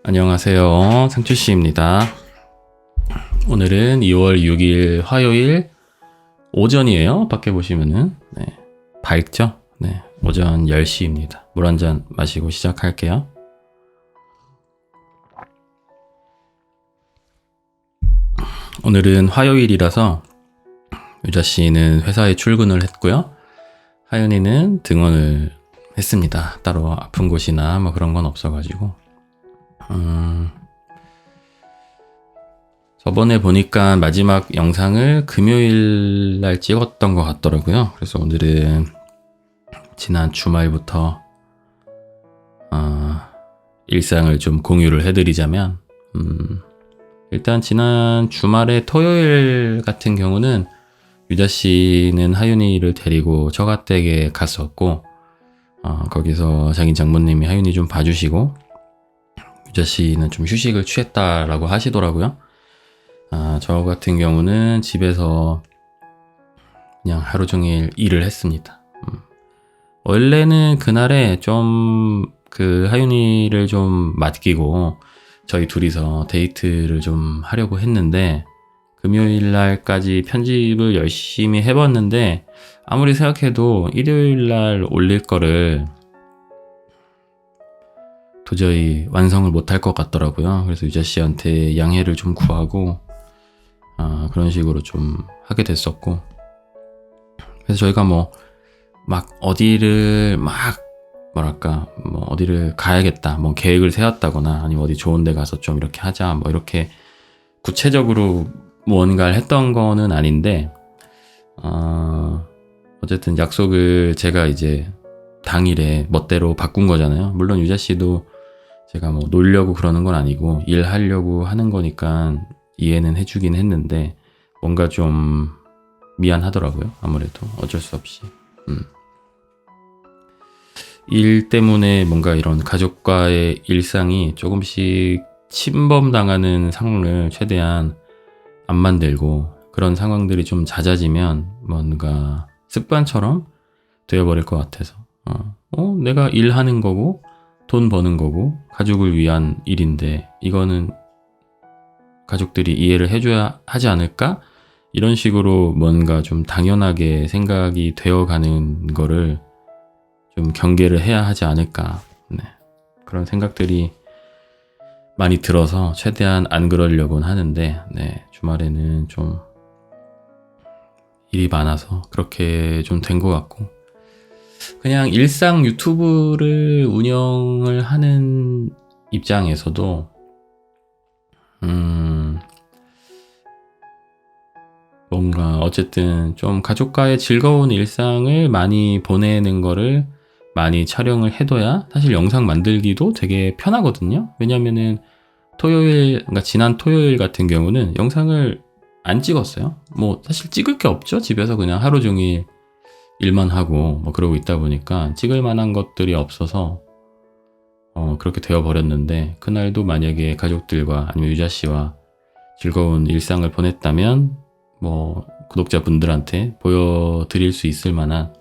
안녕하세요. 상추씨입니다. 오늘은 2월 6일 화요일 오전이에요. 밖에 보시면은 밝죠? 오전 10시입니다. 물 한 잔 마시고 시작할게요. 오늘은 화요일이라서 유자씨는 회사에 출근을 했고요. 하윤이는 등원을 했습니다. 따로 아픈 곳이나 뭐 그런 건 없어가지고. 저번에 보니까 마지막 영상을 금요일 날 찍었던 것 같더라고요. 그래서 오늘은 지난 주말부터 일상을 좀 공유를 해드리자면, 일단 지난 주말에 토요일 같은 경우는 유자씨는 하윤이를 데리고 처가댁에 갔었고, 거기서 자기 장모님이 하윤이 좀 봐주시고, 유자씨는 좀 휴식을 취했다라고 하시더라고요. 저 같은 경우는 집에서 그냥 하루 종일 일을 했습니다. 원래는 그날에 좀 하윤이를 좀 맡기고 저희 둘이서 데이트를 좀 하려고 했는데, 금요일 날까지 편집을 열심히 해봤는데 아무리 생각해도 일요일 날 올릴 거를 도저히 완성을 못할 것 같더라고요. 그래서 유자씨한테 양해를 좀 구하고 그런 식으로 좀 하게 됐었고, 그래서 저희가 막 어디를 어디를 가야겠다, 뭐 계획을 세웠다거나 아니면 어디 좋은 데 가서 좀 이렇게 하자, 뭐 이렇게 구체적으로 뭔가를 했던 거는 아닌데, 어쨌든 약속을 제가 이제 당일에 멋대로 바꾼 거잖아요. 물론 유자씨도 제가 뭐 놀려고 그러는 건 아니고 일하려고 하는 거니까 이해는 해주긴 했는데, 뭔가 좀 미안하더라고요. 아무래도 어쩔 수 없이. 일 때문에 뭔가 이런 가족과의 일상이 조금씩 침범당하는 상황을 최대한 안 만들고, 그런 상황들이 좀 잦아지면 뭔가 습관처럼 되어버릴 것 같아서, 내가 일하는 거고 돈 버는 거고 가족을 위한 일인데 이거는 가족들이 이해를 해줘야 하지 않을까? 이런 식으로 뭔가 좀 당연하게 생각이 되어가는 거를 좀 경계를 해야 하지 않을까. 그런 생각들이 많이 들어서 최대한 안 그러려고는 하는데, 주말에는 좀 일이 많아서 그렇게 좀 된 것 같고, 그냥 일상 유튜브를 운영을 하는 입장에서도 뭔가 어쨌든 좀 가족과의 즐거운 일상을 많이 보내는 거를 많이 촬영을 해둬야 사실 영상 만들기도 되게 편하거든요. 왜냐면은 그러니까 지난 토요일 같은 경우는 영상을 안 찍었어요. 뭐 사실 찍을 게 없죠. 집에서 그냥 하루 종일 일만 하고 뭐 그러고 있다 보니까 찍을 만한 것들이 없어서 그렇게 되어버렸는데, 그날도 만약에 가족들과 아니면 유자씨와 즐거운 일상을 보냈다면 뭐 구독자분들한테 보여드릴 수 있을 만한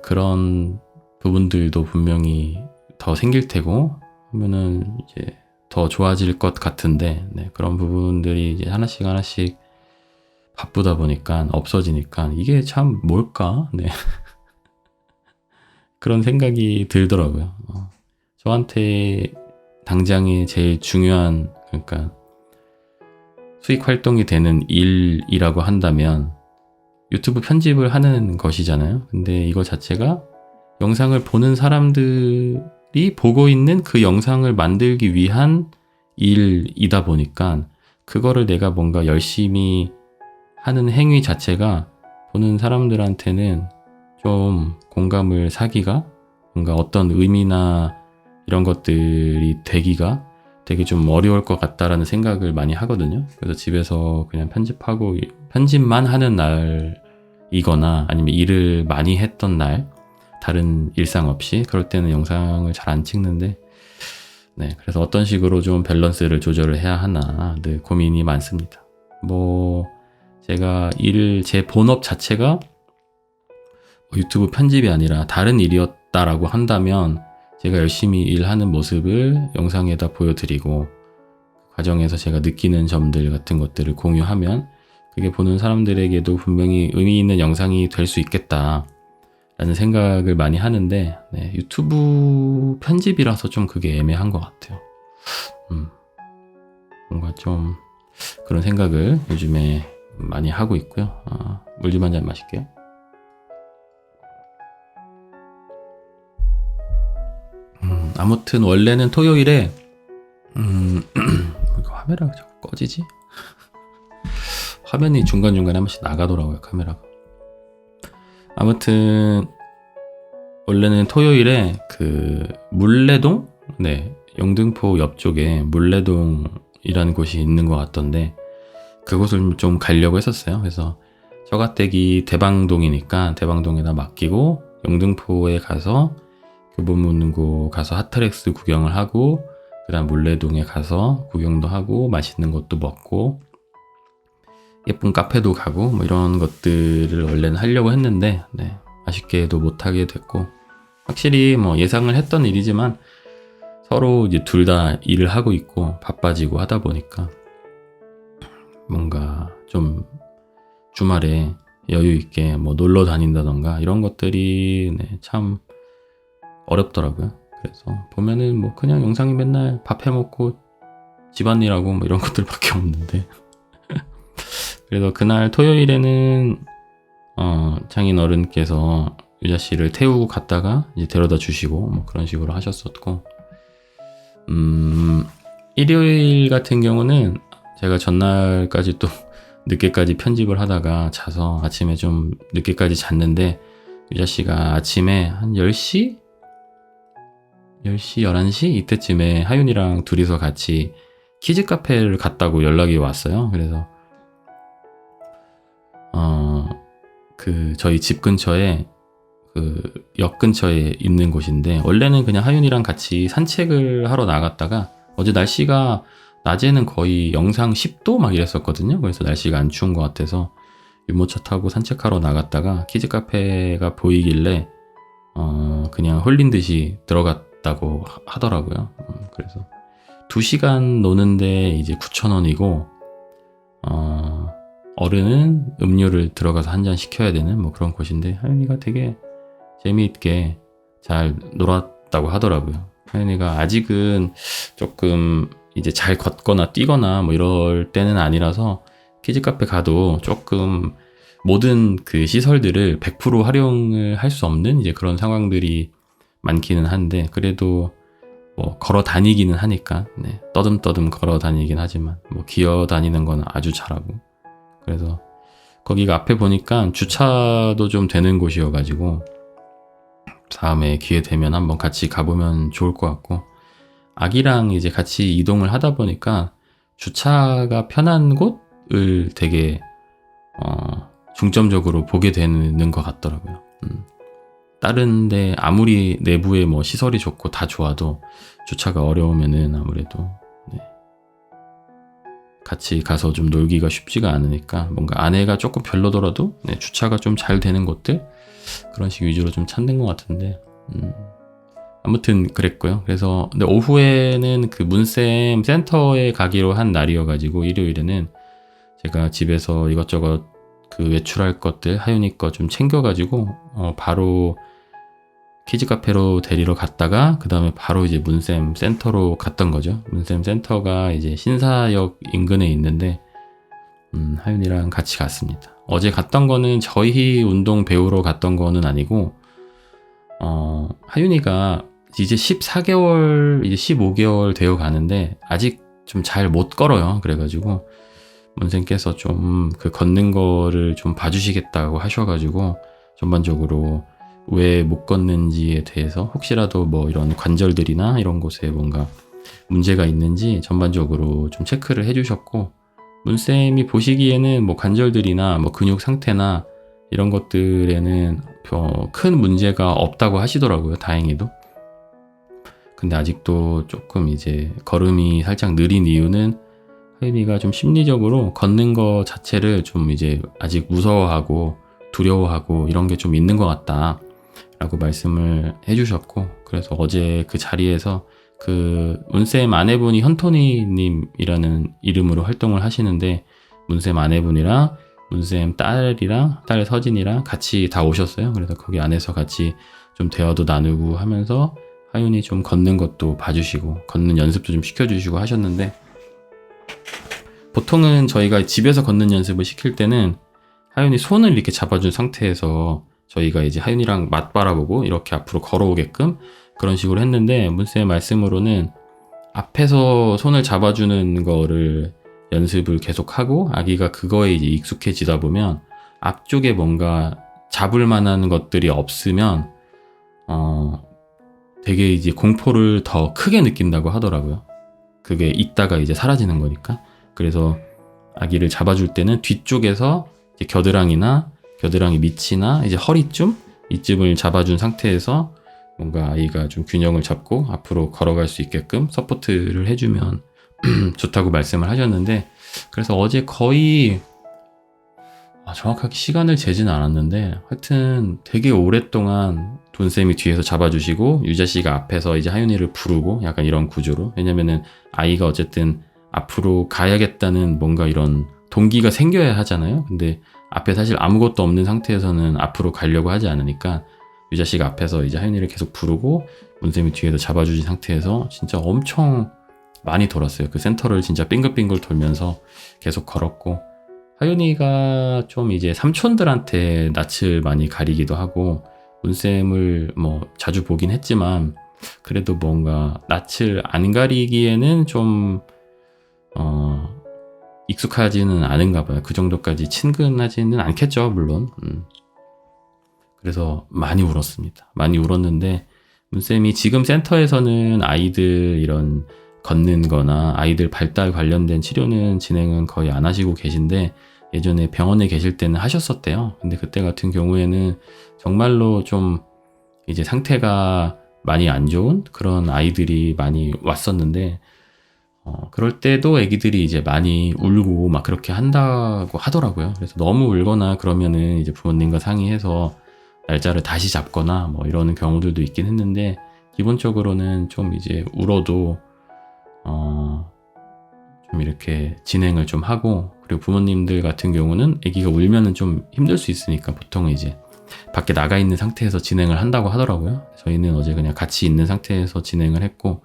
그런 부분들도 분명히 더 생길 테고 하면은 이제 더 좋아질 것 같은데, 그런 부분들이 이제 하나씩 바쁘다 보니까 없어지니까 이게 참 뭘까? 그런 생각이 들더라고요. 저한테 당장에 제일 중요한, 그러니까 수익 활동이 되는 일이라고 한다면 유튜브 편집을 하는 것이잖아요. 근데 이거 자체가 영상을 보는 사람들이 보고 있는 그 영상을 만들기 위한 일이다 보니까 그거를 내가 뭔가 열심히 하는 행위 자체가 보는 사람들한테는 좀 공감을 사기가, 뭔가 어떤 의미나 이런 것들이 되기가 되게 좀 어려울 것 같다라는 생각을 많이 하거든요. 그래서 집에서 그냥 편집만 하는 날이거나 아니면 일을 많이 했던 날, 다른 일상 없이 그럴 때는 영상을 잘 안 찍는데, 그래서 어떤 식으로 좀 밸런스를 조절을 해야 하나 늘 고민이 많습니다. 제가 제 본업 자체가 유튜브 편집이 아니라 다른 일이었다라고 한다면 제가 열심히 일하는 모습을 영상에다 보여드리고 그 과정에서 제가 느끼는 점들 같은 것들을 공유하면 그게 보는 사람들에게도 분명히 의미 있는 영상이 될 수 있겠다 라는 생각을 많이 하는데 네, 유튜브 편집이라서 좀 그게 애매한 것 같아요. 뭔가 좀 그런 생각을 요즘에 많이 하고 있고요. 물 좀 한 잔 마실게요. 아무튼 원래는 토요일에 카메라가 자꾸 꺼지지? 화면이 중간중간에 한 번씩 나가더라고요, 카메라가. 아무튼 원래는 토요일에 그 물레동? 네, 영등포 옆쪽에 물레동이라는 곳이 있는 것 같던데 그곳을 좀 가려고 했었어요. 그래서 처가댁이 대방동이니까 대방동에다 맡기고 영등포에 가서 교보문고 가서 핫트랙스 구경을 하고 그다음 물레동에 가서 구경도 하고 맛있는 것도 먹고 예쁜 카페도 가고 뭐 이런 것들을 원래는 하려고 했는데 네, 아쉽게도 못하게 됐고 확실히 뭐 예상을 했던 일이지만 서로 이제 둘 다 일을 하고 있고 바빠지고 하다 보니까 뭔가 좀 주말에 여유 있게 뭐 놀러 다닌다던가 이런 것들이 네, 참 어렵더라고요. 그래서 보면은 뭐 그냥 영상이 맨날 밥 해먹고 집안일하고 뭐 이런 것들밖에 없는데 그래서 그날 토요일에는 장인 어른께서 유자 씨를 태우고 갔다가 이제 데려다 주시고 뭐 그런 식으로 하셨었고 일요일 같은 경우는 제가 전날까지 또 늦게까지 편집을 하다가 자서 아침에 좀 늦게까지 잤는데 유자 씨가 아침에 한 10시? 10시, 11시? 이때쯤에 하윤이랑 둘이서 같이 키즈 카페를 갔다고 연락이 왔어요. 그래서 저희 집 근처에 그 역 근처에 있는 곳인데 원래는 그냥 하윤이랑 같이 산책을 하러 나갔다가 어제 날씨가 낮에는 거의 영상 10도 막 이랬었거든요. 그래서 날씨가 안 추운 것 같아서 유모차 타고 산책하러 나갔다가 키즈 카페가 보이길래 그냥 홀린 듯이 들어갔다고 하더라고요. 그래서 2시간 노는데 이제 9,000원이고 어른은 음료를 들어가서 한 잔 시켜야 되는 뭐 그런 곳인데 하윤이가 되게 재미있게 잘 놀았다고 하더라고요. 하윤이가 아직은 조금 이제 잘 걷거나 뛰거나 뭐 이럴 때는 아니라서 키즈 카페 가도 조금 모든 그 시설들을 100% 활용을 할 수 없는 이제 그런 상황들이 많기는 한데 그래도 뭐 걸어 다니기는 하니까 네, 떠듬떠듬 걸어 다니긴 하지만 뭐 기어 다니는 건 아주 잘하고 그래서 거기가 앞에 보니까 주차도 좀 되는 곳이어가지고 다음에 기회 되면 한번 같이 가보면 좋을 것 같고 아기랑 이제 같이 이동을 하다 보니까 주차가 편한 곳을 되게 중점적으로 보게 되는 것 같더라고요. 다른데 아무리 내부에 뭐 시설이 좋고 다 좋아도 주차가 어려우면은 아무래도 네. 같이 가서 좀 놀기가 쉽지가 않으니까 뭔가 아내가 조금 별로더라도 네, 주차가 좀 잘 되는 곳들 그런 식 위주로 좀 찾는 것 같은데 아무튼 그랬고요. 그래서 근데 오후에는 그 문쌤 센터에 가기로 한 날이어가지고 일요일에는 제가 집에서 이것저것 그 외출할 것들 하윤이 거 좀 챙겨가지고 바로 키즈 카페로 데리러 갔다가 그 다음에 바로 이제 문쌤 센터로 갔던 거죠. 문쌤 센터가 이제 신사역 인근에 있는데 하윤이랑 같이 갔습니다. 어제 갔던 거는 저희 운동 배우러 갔던 거는 아니고 하윤이가 이제 14개월 이제 15개월 되어 가는데 아직 좀 잘 못 걸어요. 그래가지고 문쌤께서 좀 그 걷는 거를 좀 봐주시겠다고 하셔가지고 전반적으로 왜 못 걷는지에 대해서 혹시라도 뭐 이런 관절들이나 이런 곳에 뭔가 문제가 있는지 전반적으로 좀 체크를 해주셨고 문쌤이 보시기에는 뭐 관절들이나 뭐 근육 상태나 이런 것들에는 큰 문제가 없다고 하시더라고요. 다행히도. 근데 아직도 조금 이제 걸음이 살짝 느린 이유는 하윤이가 좀 심리적으로 걷는 거 자체를 좀 이제 아직 무서워하고 두려워하고 이런 게 좀 있는 것 같다 라고 말씀을 해주셨고, 그래서 어제 그 자리에서 그 문쌤 아내분이 현토니님이라는 이름으로 활동을 하시는데, 문쌤 아내분이랑 문쌤 딸이랑 딸 서진이랑 같이 다 오셨어요. 그래서 거기 안에서 같이 좀 대화도 나누고 하면서 하윤이 좀 걷는 것도 봐주시고 걷는 연습도 좀 시켜주시고 하셨는데, 보통은 저희가 집에서 걷는 연습을 시킬 때는 하윤이 손을 이렇게 잡아준 상태에서 저희가 이제 하윤이랑 맞바라보고 이렇게 앞으로 걸어오게끔 그런 식으로 했는데, 문쌤 말씀으로는 앞에서 손을 잡아주는 거를 연습을 계속하고 아기가 그거에 이제 익숙해지다 보면 앞쪽에 뭔가 잡을 만한 것들이 없으면 되게 이제 공포를 더 크게 느낀다고 하더라고요. 그게 있다가 이제 사라지는 거니까. 그래서 아기를 잡아줄 때는 뒤쪽에서 이제 겨드랑이 밑이나 이제 허리쯤 이쯤을 잡아준 상태에서 뭔가 아이가 좀 균형을 잡고 앞으로 걸어갈 수 있게끔 서포트를 해주면 좋다고 말씀을 하셨는데, 그래서 어제 거의 정확하게 시간을 재지는 않았는데 하여튼 되게 오랫동안 돈쌤이 뒤에서 잡아주시고 유자씨가 앞에서 이제 하윤이를 부르고 약간 이런 구조로, 왜냐면은 아이가 어쨌든 앞으로 가야겠다는 뭔가 이런 동기가 생겨야 하잖아요. 근데 앞에 사실 아무것도 없는 상태에서는 앞으로 가려고 하지 않으니까 유자씨가 앞에서 이제 하윤이를 계속 부르고 문쌤이 뒤에서 잡아주신 상태에서 진짜 엄청 많이 돌았어요. 그 센터를 진짜 빙글빙글 돌면서 계속 걸었고, 하윤이가 좀 이제 삼촌들한테 낯을 많이 가리기도 하고 문쌤을 뭐 자주 보긴 했지만 그래도 뭔가 낯을 안 가리기에는 좀 익숙하지는 않은가 봐요. 그 정도까지 친근하지는 않겠죠, 물론. 그래서 많이 울었습니다. 많이 울었는데 문쌤이 지금 센터에서는 아이들 이런 걷는 거나 아이들 발달 관련된 치료는 진행은 거의 안 하시고 계신데, 예전에 병원에 계실 때는 하셨었대요. 근데 그때 같은 경우에는 정말로 좀 이제 상태가 많이 안 좋은 그런 아이들이 많이 왔었는데, 그럴 때도 애기들이 이제 많이 울고 막 그렇게 한다고 하더라고요. 그래서 너무 울거나 그러면은 이제 부모님과 상의해서 날짜를 다시 잡거나 뭐 이러는 경우들도 있긴 했는데, 기본적으로는 좀 이제 울어도 좀 이렇게 진행을 좀 하고, 그리고 부모님들 같은 경우는 아기가 울면은 좀 힘들 수 있으니까 보통은 이제 밖에 나가 있는 상태에서 진행을 한다고 하더라고요. 저희는 어제 그냥 같이 있는 상태에서 진행을 했고,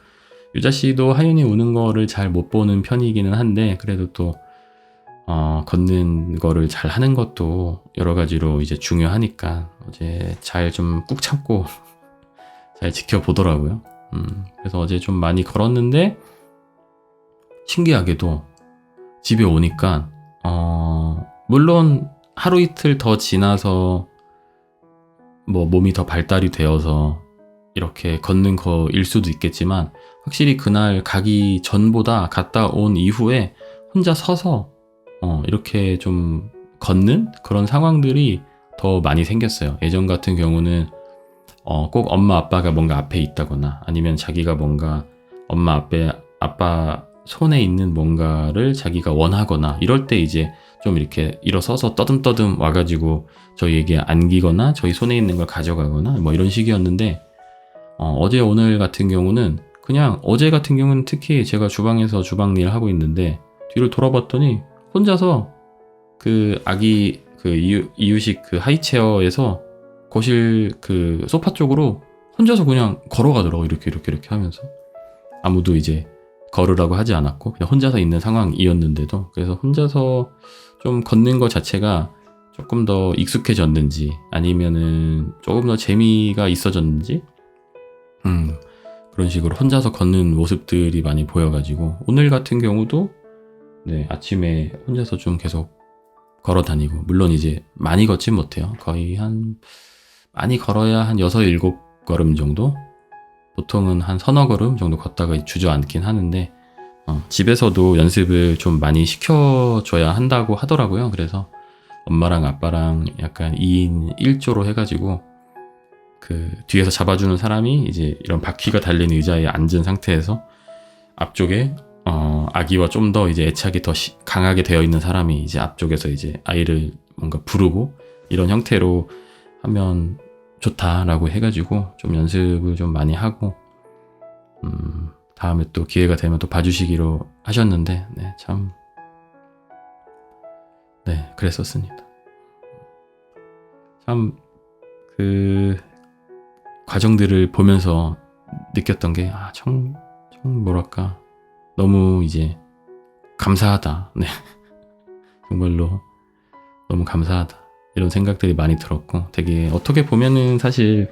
유자씨도 하윤이 우는 거를 잘 못 보는 편이기는 한데 그래도 또 걷는 거를 잘 하는 것도 여러 가지로 이제 중요하니까 어제 잘 좀 꾹 참고 잘 지켜보더라고요. 그래서 어제 좀 많이 걸었는데 신기하게도 집에 오니까 물론 하루 이틀 더 지나서 뭐 몸이 더 발달이 되어서 이렇게 걷는 거일 수도 있겠지만, 확실히 그날 가기 전보다 갔다 온 이후에 혼자 서서 이렇게 좀 걷는 그런 상황들이 더 많이 생겼어요. 예전 같은 경우는 꼭 엄마 아빠가 뭔가 앞에 있다거나 아니면 자기가 뭔가 아빠 손에 있는 뭔가를 자기가 원하거나 이럴 때 이제 좀 이렇게 일어서서 떠듬떠듬 와가지고 저희에게 안기거나 저희 손에 있는 걸 가져가거나 뭐 이런 식이었는데, 어제 오늘 같은 경우는 그냥, 어제 같은 경우는 특히 제가 주방에서 주방 일을 하고 있는데 뒤를 돌아봤더니 혼자서 그 아기 그 이유식 그 하이체어에서 거실 그 소파 쪽으로 혼자서 그냥 걸어가더라고. 이렇게 하면서 아무도 이제 걸으라고 하지 않았고 그냥 혼자서 있는 상황이었는데도, 그래서 혼자서 좀 걷는 것 자체가 조금 더 익숙해졌는지 아니면은 조금 더 재미가 있어졌는지 그런 식으로 혼자서 걷는 모습들이 많이 보여가지고, 오늘 같은 경우도 네, 아침에 혼자서 좀 계속 걸어 다니고, 물론 이제 많이 걷진 못해요. 거의 많이 걸어야 한 6, 7걸음 정도? 보통은 한 서너 걸음 정도 걷다가 주저앉긴 하는데, 집에서도 연습을 좀 많이 시켜줘야 한다고 하더라고요. 그래서 엄마랑 아빠랑 약간 2인 1조로 해가지고 그 뒤에서 잡아주는 사람이 이제 이런 바퀴가 달린 의자에 앉은 상태에서 앞쪽에 아기와 좀 더 이제 애착이 더 강하게 되어 있는 사람이 이제 앞쪽에서 이제 아이를 뭔가 부르고 이런 형태로 하면 좋다라고 해가지고 좀 연습을 좀 많이 하고 다음에 또 기회가 되면 또 봐주시기로 하셨는데 네, 참 네, 그랬었습니다. 참 그 과정들을 보면서 느꼈던 게 참 뭐랄까 너무 이제 감사하다. 네. 정말로 너무 감사하다. 이런 생각들이 많이 들었고 되게 어떻게 보면은 사실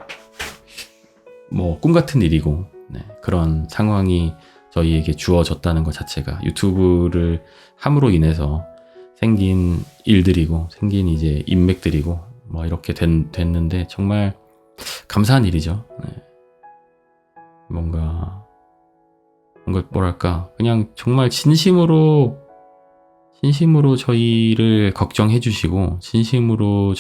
뭐 꿈 같은 일이고 네, 그런 상황이 저희에게 주어졌다는 것 자체가 유튜브를 함으로 인해서 생긴 일들이고 생긴 이제 인맥들이고 뭐 이렇게 됐는데 정말 감사한 일이죠. 네. 뭔가 뭐랄까 그냥 정말 진심으로 저희를 걱정해 주시고 진심으로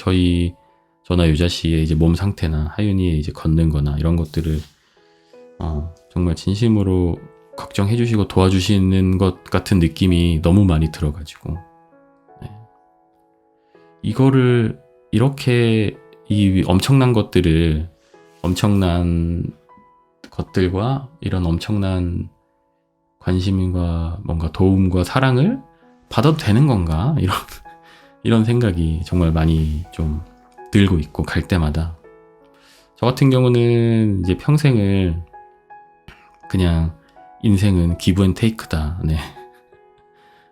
저나 유자 씨의 이제 몸 상태나 하윤이의 이제 걷는 거나 이런 것들을 정말 진심으로 걱정해 주시고 도와주시는 것 같은 느낌이 너무 많이 들어가지고 네. 이거를 이렇게 이 엄청난 것들과 이런 엄청난 관심과 뭔가 도움과 사랑을 받아도 되는 건가? 이런 생각이 정말 많이 좀 들고 있고 갈 때마다 저 같은 경우는 이제 평생을 그냥 인생은 기브 앤 테이크다. 네.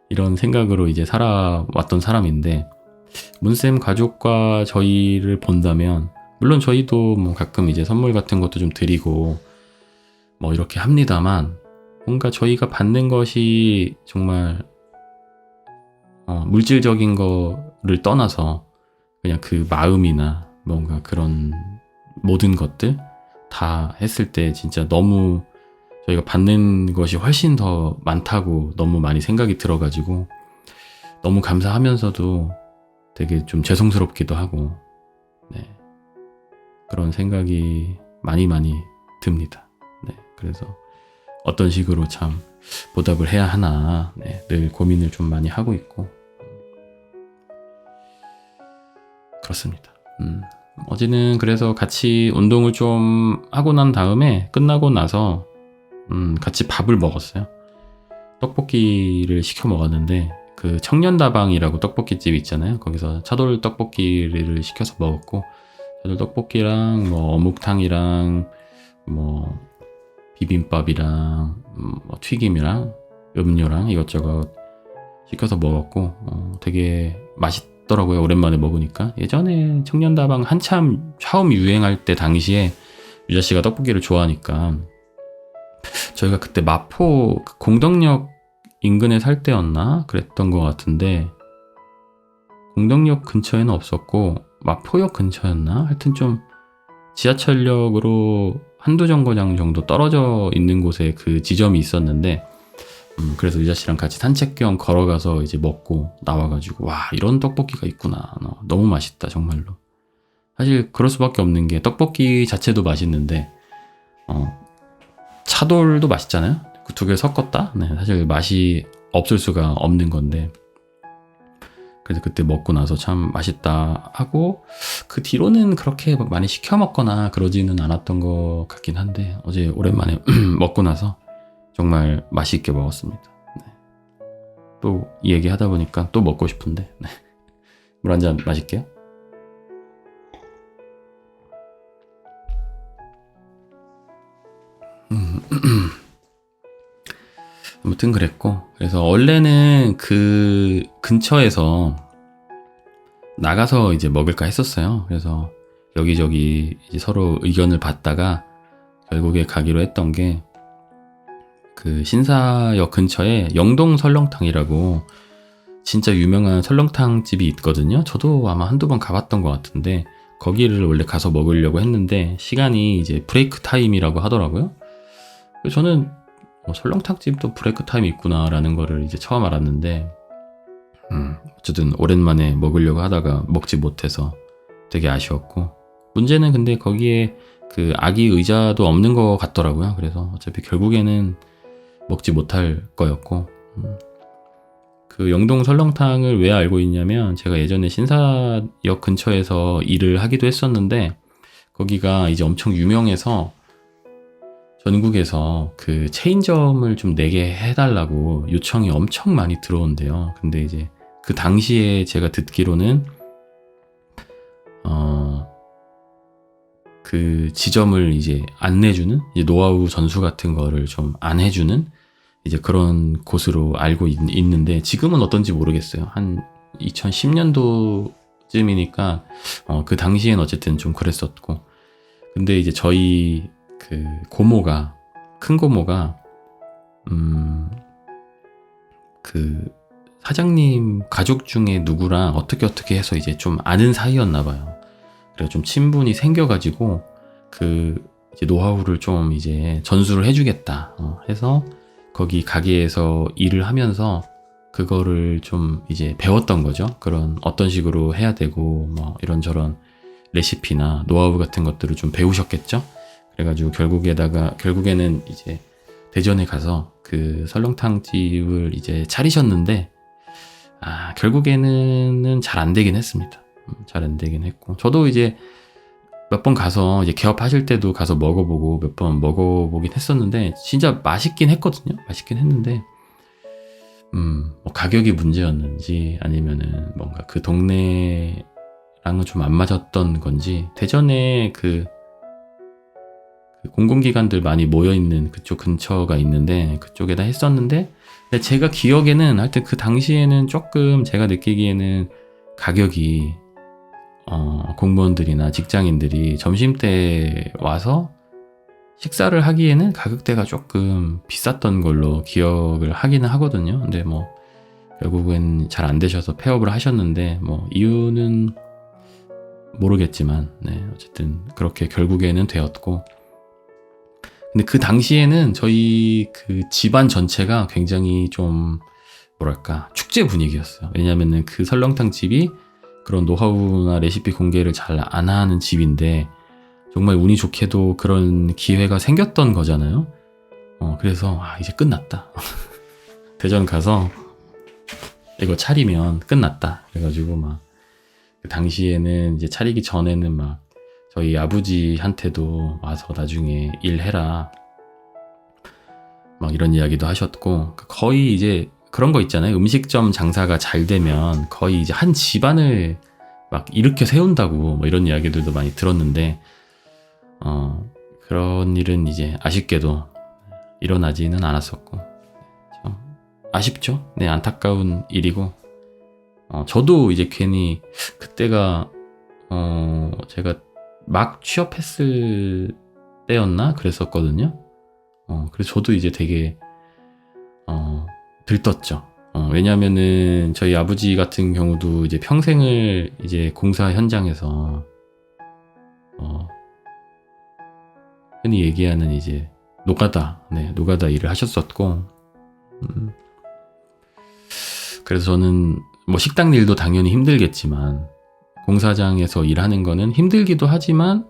이런 생각으로 이제 살아왔던 사람인데 문쌤 가족과 저희를 본다면 물론 저희도 뭐 가끔 이제 선물 같은 것도 좀 드리고 뭐 이렇게 합니다만 뭔가 저희가 받는 것이 정말 물질적인 거를 떠나서 그냥 그 마음이나 뭔가 그런 모든 것들 다 했을 때 진짜 너무 저희가 받는 것이 훨씬 더 많다고 너무 많이 생각이 들어가지고 너무 감사하면서도 되게 좀 죄송스럽기도 하고 네. 그런 생각이 많이 듭니다. 네. 그래서 어떤 식으로 참 보답을 해야 하나 네. 늘 고민을 좀 많이 하고 있고 그렇습니다. 어제는 그래서 같이 운동을 좀 하고 난 다음에 끝나고 나서 같이 밥을 먹었어요. 떡볶이를 시켜 먹었는데 그 청년다방이라고 떡볶이집 있잖아요. 거기서 차돌 떡볶이를 시켜서 먹었고 차돌 떡볶이랑 뭐 어묵탕이랑 뭐 비빔밥이랑 뭐 튀김이랑 음료랑 이것저것 시켜서 먹었고 되게 맛있더라고요. 오랜만에 먹으니까. 예전에 청년다방 한참 처음 유행할 때 당시에 유자씨가 떡볶이를 좋아하니까 저희가 그때 마포 공덕역 인근에 살 때였나? 그랬던 것 같은데 공덕역 근처에는 없었고 마포역 근처였나? 하여튼 좀 지하철역으로 한두 정거장 정도 떨어져 있는 곳에 그 지점이 있었는데 그래서 유자씨랑 같이 산책 겸 걸어가서 이제 먹고 나와가지고 와 이런 떡볶이가 있구나. 너무 맛있다 정말로. 사실 그럴 수밖에 없는 게 떡볶이 자체도 맛있는데 차돌도 맛있잖아요. 그 두 개 섞었다? 네, 사실 맛이 없을 수가 없는 건데 그래서 그때 먹고 나서 참 맛있다 하고 그 뒤로는 그렇게 막 많이 시켜 먹거나 그러지는 않았던 것 같긴 한데 어제 오랜만에 먹고 나서 정말 맛있게 먹었습니다. 네. 또 이 얘기 하다 보니까 또 먹고 싶은데 네. 물 한 잔 마실게요. 아무튼 그랬고 그래서 원래는 그 근처에서 나가서 이제 먹을까 했었어요. 그래서 여기저기 이제 서로 의견을 받다가 결국에 가기로 했던 게 그 신사역 근처에 영동 설렁탕이라고 진짜 유명한 설렁탕 집이 있거든요. 저도 아마 한두 번 가봤던 것 같은데 거기를 원래 가서 먹으려고 했는데 시간이 이제 브레이크 타임이라고 하더라고요. 저는 설렁탕 집도 브레이크 타임이 있구나라는 거를 이제 처음 알았는데 어쨌든 오랜만에 먹으려고 하다가 먹지 못해서 되게 아쉬웠고 문제는 근데 거기에 그 아기 의자도 없는 것 같더라고요. 그래서 어차피 결국에는 먹지 못할 거였고 그 영동 설렁탕을 왜 알고 있냐면 제가 예전에 신사역 근처에서 일을 하기도 했었는데 거기가 이제 엄청 유명해서 전국에서 그 체인점을 좀 내게 해달라고 요청이 엄청 많이 들어온대요. 근데 이제 그 당시에 제가 듣기로는 그 지점을 이제 안 내주는, 이제 노하우 전수 같은 거를 좀 안 해주는 이제 그런 곳으로 알고 있는데, 지금은 어떤지 모르겠어요. 한 2010년도쯤이니까 그 당시엔 어쨌든 좀 그랬었고. 근데 이제 저희 그 고모가, 큰 고모가 그 사장님 가족 중에 누구랑 어떻게 해서 이제 좀 아는 사이였나 봐요. 그래서 좀 친분이 생겨가지고 그 이제 노하우를 좀 이제 전수를 해주겠다 해서 거기 가게에서 일을 하면서 그거를 좀 이제 배웠던 거죠. 그런 어떤 식으로 해야 되고 뭐 이런저런 레시피나 노하우 같은 것들을 좀 배우셨겠죠. 그래가지고 결국에는 이제 대전에 가서 그 설렁탕 집을 이제 차리셨는데, 결국에는 잘 안 되긴 했습니다. 잘 안 되긴 했고, 저도 이제 몇 번 가서 이제 개업하실 때도 가서 먹어보고 몇 번 먹어보긴 했었는데, 진짜 맛있긴 했거든요. 맛있긴 했는데, 뭐 가격이 문제였는지 아니면은 뭔가 그 동네랑은 좀 안 맞았던 건지, 대전에 그 공공기관들 많이 모여있는 그쪽 근처가 있는데 그쪽에다 했었는데, 근데 제가 기억에는 하여튼 그 당시에는 조금 제가 느끼기에는 가격이 공무원들이나 직장인들이 점심때 와서 식사를 하기에는 가격대가 조금 비쌌던 걸로 기억을 하기는 하거든요. 근데 뭐 결국엔 잘 안 되셔서 폐업을 하셨는데, 뭐 이유는 모르겠지만 네, 어쨌든 그렇게 결국에는 되었고, 근데 그 당시에는 저희 그 집안 전체가 굉장히 좀 뭐랄까 축제 분위기였어요. 왜냐면은 그 설렁탕 집이 그런 노하우나 레시피 공개를 잘 안 하는 집인데, 정말 운이 좋게도 그런 기회가 생겼던 거잖아요. 그래서 이제 끝났다. 대전 가서 이거 차리면 끝났다. 그래가지고 막 그 당시에는 이제 차리기 전에는 막 저희 아버지한테도 와서 나중에 일해라 막 이런 이야기도 하셨고, 거의 이제 그런 거 있잖아요. 음식점 장사가 잘 되면 거의 이제 한 집안을 막 일으켜 세운다고 뭐 이런 이야기들도 많이 들었는데, 그런 일은 이제 아쉽게도 일어나지는 않았었고, 참 아쉽죠. 네, 안타까운 일이고, 저도 이제 괜히 그때가 제가 막 취업했을 때였나 그랬었거든요. 그래서 저도 이제 되게 들떴죠. 왜냐면은 저희 아버지 같은 경우도 이제 평생을 이제 공사 현장에서 흔히 얘기하는 이제 노가다 일을 하셨었고, 그래서 저는 뭐 식당 일도 당연히 힘들겠지만 공사장에서 일하는 거는 힘들기도 하지만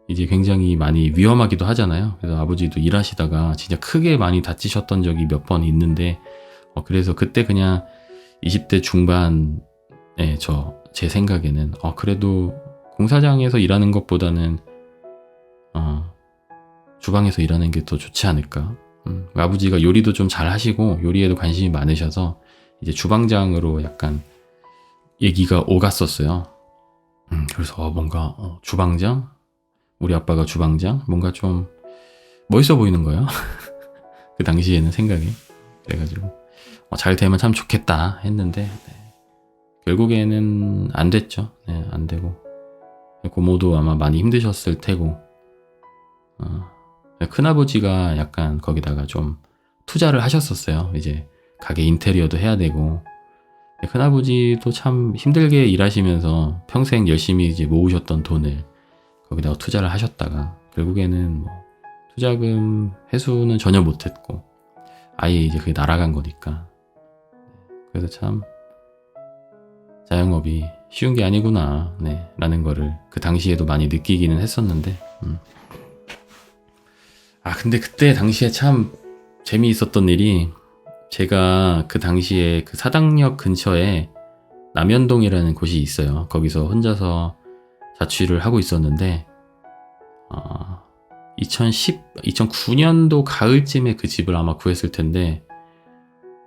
이제 굉장히 많이 위험하기도 하잖아요. 그래서 아버지도 일하시다가 진짜 크게 많이 다치셨던 적이 몇 번 있는데, 그래서 그때 그냥 20대 중반에 제 생각에는 그래도 공사장에서 일하는 것보다는 주방에서 일하는 게 더 좋지 않을까. 아버지가 요리도 좀 잘 하시고 요리에도 관심이 많으셔서 이제 주방장으로 약간 얘기가 오갔었어요. 그래서 뭔가 주방장? 우리 아빠가 주방장? 뭔가 좀 멋있어 보이는 거예요. 그 당시에는 생각이. 그래가지고 잘 되면 참 좋겠다 했는데, 네. 결국에는 안 됐죠. 네, 안 되고 고모도 아마 많이 힘드셨을 테고, 큰아버지가 약간 거기다가 좀 투자를 하셨었어요. 이제 가게 인테리어도 해야 되고, 큰아버지도 참 힘들게 일하시면서 평생 열심히 이제 모으셨던 돈을 거기다가 투자를 하셨다가 결국에는 뭐 투자금 회수는 전혀 못했고 아예 이제 그게 날아간 거니까. 그래서 참 자영업이 쉬운 게 아니구나, 네, 라는 거를 그 당시에도 많이 느끼기는 했었는데, 근데 그때 당시에 참 재미있었던 일이, 제가 그 당시에 그 사당역 근처에 남현동이라는 곳이 있어요. 거기서 혼자서 자취를 하고 있었는데, 2009년도 가을쯤에 그 집을 아마 구했을 텐데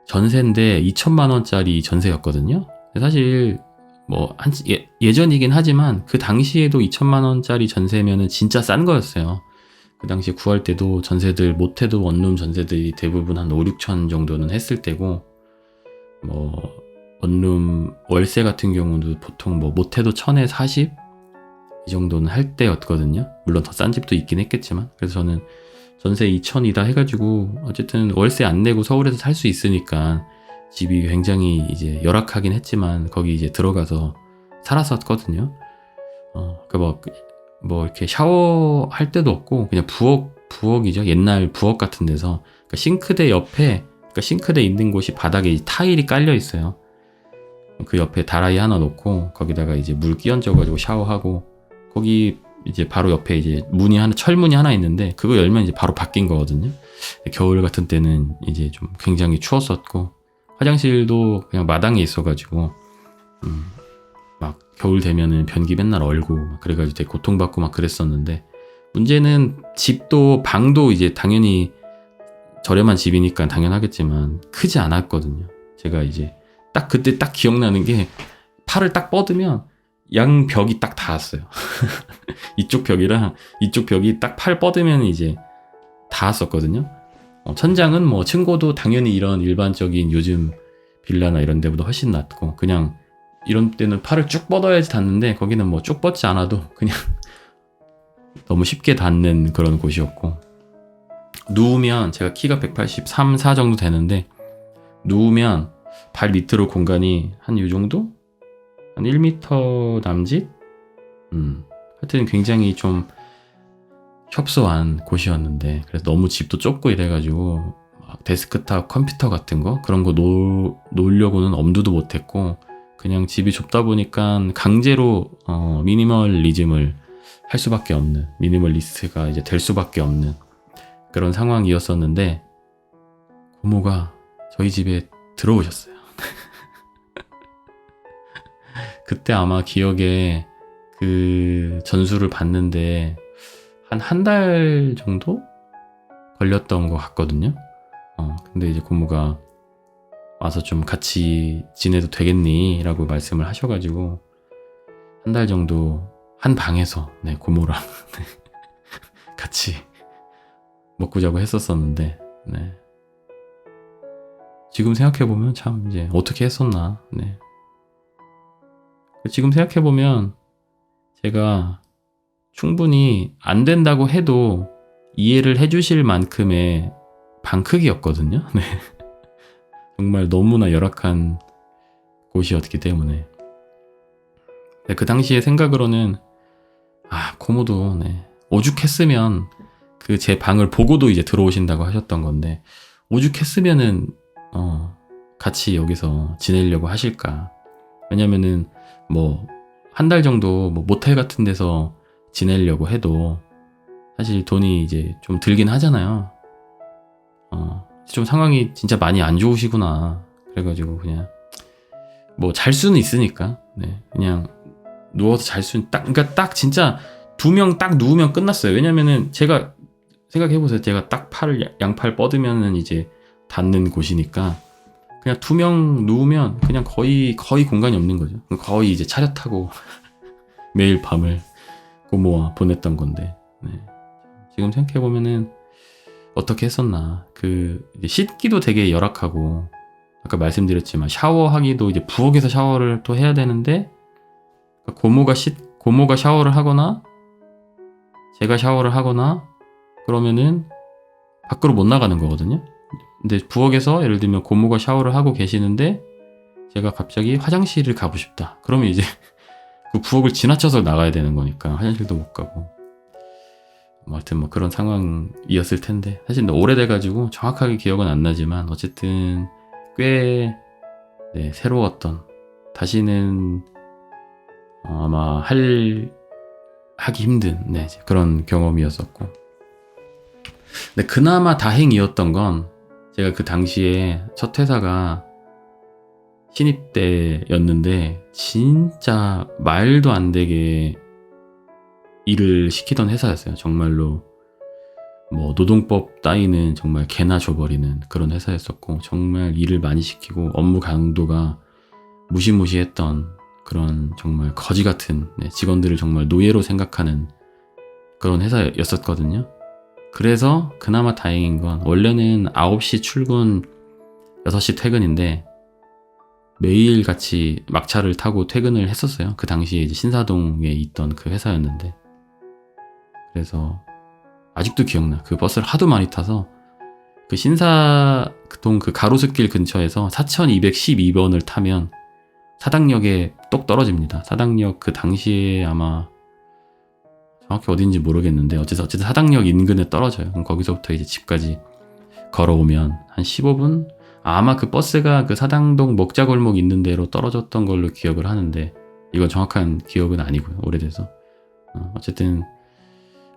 전세인데 2천만 원짜리 전세였거든요. 사실 뭐 예전이긴 하지만 그 당시에도 2천만 원짜리 전세면은 진짜 싼 거였어요. 그 당시에 구할 때도 전세들 못해도 원룸 전세들이 대부분 한 5, 6천 정도는 했을 때고, 뭐 원룸 월세 같은 경우도 보통 뭐 못해도 1000에 40 이 정도는 할 때였거든요. 물론 더 싼 집도 있긴 했겠지만. 그래서 저는 전세 2천이다 해가지고 어쨌든 월세 안 내고 서울에서 살 수 있으니까 집이 굉장히 이제 열악하긴 했지만 거기 이제 들어가서 살았었거든요. 뭐 이렇게 샤워할 데도 없고 그냥 부엌이죠. 옛날 부엌 같은 데서. 그러니까 싱크대 옆에, 그러니까 싱크대 있는 곳이 바닥에 타일이 깔려 있어요. 그 옆에 다라이 하나 놓고 거기다가 이제 물 끼얹어가지고 샤워하고, 거기 이제 바로 옆에 이제 철문이 하나 있는데 그거 열면 이제 바로 바뀐 거거든요. 겨울 같은 때는 이제 좀 굉장히 추웠었고, 화장실도 그냥 마당에 있어가지고 막 겨울 되면은 변기 맨날 얼고 막 그래가지고 되게 고통받고 막 그랬었는데, 문제는 집도 방도 이제 당연히 저렴한 집이니까 당연하겠지만 크지 않았거든요. 제가 이제 그때 딱 기억나는 게 팔을 딱 뻗으면 양 벽이 딱 닿았어요. 이쪽 벽이랑 이쪽 벽이 딱 팔 뻗으면 이제 닿았었거든요. 천장은 뭐 층고도 당연히 이런 일반적인 요즘 빌라나 이런 데보다 훨씬 낮고, 그냥 이런 때는 팔을 쭉 뻗어야지 닿는데 거기는 뭐 쭉 뻗지 않아도 그냥 너무 쉽게 닿는 그런 곳이었고, 누우면 제가 키가 183, 4 정도 되는데 누우면 발 밑으로 공간이 한 이 정도? 한 1m 남짓? 하여튼 굉장히 좀 협소한 곳이었는데, 그래서 너무 집도 좁고 이래가지고 막 데스크탑 컴퓨터 같은 거 그런 거 놓으려고는 엄두도 못했고, 그냥 집이 좁다 보니까 강제로 미니멀리즘을 할 수밖에 없는, 미니멀리스트가 이제 될 수밖에 없는 그런 상황이었었는데, 고모가 저희 집에 들어오셨어요. 그때 아마 기억에 그 전수를 받는데 한 달 정도 걸렸던 것 같거든요. 근데 이제 고모가 와서 좀 같이 지내도 되겠니? 라고 말씀을 하셔가지고 한 달 정도 한 방에서 고모랑 같이 먹고 자고 했었었는데, 지금 생각해보면 참 이제 어떻게 했었나. 지금 생각해보면 제가 충분히 안 된다고 해도 이해를 해주실 만큼의 방 크기였거든요. 정말 너무나 열악한 곳이었기 때문에. 그 당시에 생각으로는 고모도 오죽했으면 그 제 방을 보고도 이제 들어오신다고 하셨던 건데, 오죽했으면은 같이 여기서 지내려고 하실까. 왜냐면은 뭐 한 달 정도 뭐 모텔 같은 데서 지내려고 해도 사실 돈이 이제 좀 들긴 하잖아요. 좀 상황이 진짜 많이 안 좋으시구나. 그래가지고 그냥 뭐 잘 수는 있으니까 그냥 누워서 잘 수는 그러니까 딱 진짜 2명 딱 누우면 끝났어요. 왜냐면은 제가 생각해보세요. 제가 딱 양팔 뻗으면은 이제 닿는 곳이니까 그냥 2명 누우면 그냥 거의 공간이 없는 거죠. 거의 이제 차렷하고 매일 밤을 고모와 보냈던 건데, 지금 생각해보면은 어떻게 했었나. 이제 씻기도 되게 열악하고, 아까 말씀드렸지만 샤워하기도 이제 부엌에서 샤워를 또 해야 되는데, 고모가 샤워를 하거나 제가 샤워를 하거나 그러면은 밖으로 못 나가는 거거든요. 근데 부엌에서 예를 들면 고모가 샤워를 하고 계시는데 제가 갑자기 화장실을 가고 싶다. 그러면 이제 그 부엌을 지나쳐서 나가야 되는 거니까 화장실도 못 가고. 하여튼 뭐 그런 상황이었을 텐데, 사실 오래돼가지고 정확하게 기억은 안 나지만 어쨌든 꽤 새로웠던, 다시는 아마 하기 힘든 그런 경험이었었고, 근데 그나마 다행이었던 건 제가 그 당시에 첫 회사가 신입 때였는데 진짜 말도 안 되게 일을 시키던 회사였어요. 정말로 뭐 노동법 따위는 정말 개나 줘버리는 그런 회사였었고, 정말 일을 많이 시키고 업무 강도가 무시무시했던 그런 정말 거지 같은, 직원들을 정말 노예로 생각하는 그런 회사였었거든요. 그래서 그나마 다행인 건, 원래는 9시 출근 6시 퇴근인데 매일 같이 막차를 타고 퇴근을 했었어요. 그 당시에 이제 신사동에 있던 그 회사였는데, 그래서 아직도 기억나. 그 버스를 하도 많이 타서 그 신사동 그 가로수길 근처에서 4212번을 타면 사당역에 똑 떨어집니다. 사당역, 그 당시에 아마 정확히 어딘지 모르겠는데 어쨌든 사당역 인근에 떨어져요. 그럼 거기서부터 이제 집까지 걸어오면 한 15분? 아마 그 버스가 그 사당동 먹자골목 있는 데로 떨어졌던 걸로 기억을 하는데, 이건 정확한 기억은 아니고요. 오래돼서. 어쨌든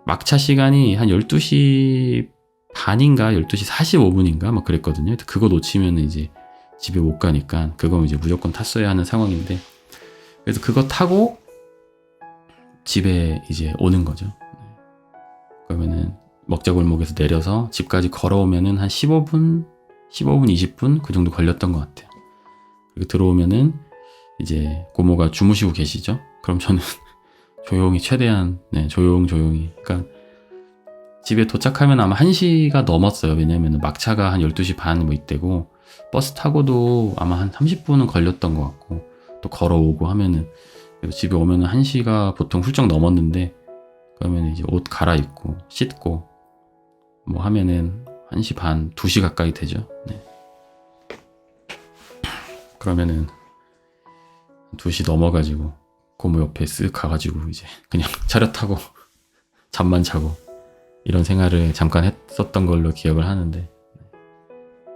막차 시간이 한 12시 반인가 12시 45분인가 막 그랬거든요. 그거 놓치면 이제 집에 못 가니까 그거 이제 무조건 탔어야 하는 상황인데, 그래서 그거 타고 집에 이제 오는 거죠. 그러면은 먹자골목에서 내려서 집까지 걸어오면은 한 15분 20분 그 정도 걸렸던 것 같아요. 그리고 들어오면은 이제 고모가 주무시고 계시죠. 그럼 저는 조용히, 최대한 조용히, 그러니까 집에 도착하면 아마 1시가 넘었어요. 왜냐면 막차가 한 12시 반 뭐 이때고, 버스 타고도 아마 한 30분은 걸렸던 것 같고, 또 걸어오고 하면은, 그래서 집에 오면은 1시가 보통 훌쩍 넘었는데, 그러면 이제 옷 갈아입고 씻고 뭐 하면은 1시 반 2시 가까이 되죠. 그러면은 2시 넘어가지고 고모 옆에 쓱 가가지고 이제 그냥 차렷하고 잠만 자고 이런 생활을 잠깐 했었던 걸로 기억을 하는데,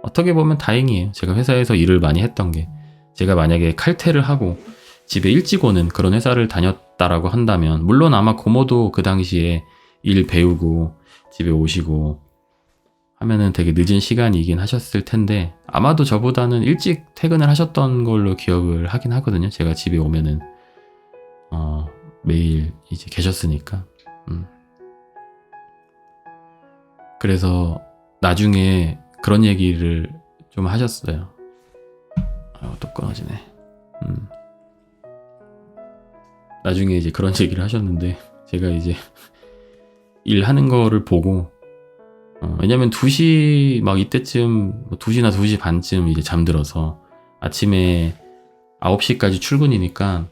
어떻게 보면 다행이에요. 제가 회사에서 일을 많이 했던 게, 제가 만약에 칼퇴를 하고 집에 일찍 오는 그런 회사를 다녔다라고 한다면, 물론 아마 고모도 그 당시에 일 배우고 집에 오시고 하면은 되게 늦은 시간이긴 하셨을 텐데, 아마도 저보다는 일찍 퇴근을 하셨던 걸로 기억을 하긴 하거든요. 제가 집에 오면은 매일 이제 계셨으니까. 그래서 나중에 그런 얘기를 좀 하셨어요. 또 끊어지네. 나중에 이제 그런 얘기를 하셨는데, 제가 이제 일하는 거를 보고, 왜냐면 2시 막 이때쯤, 2시나 2시 반쯤 이제 잠들어서 아침에 9시까지 출근이니까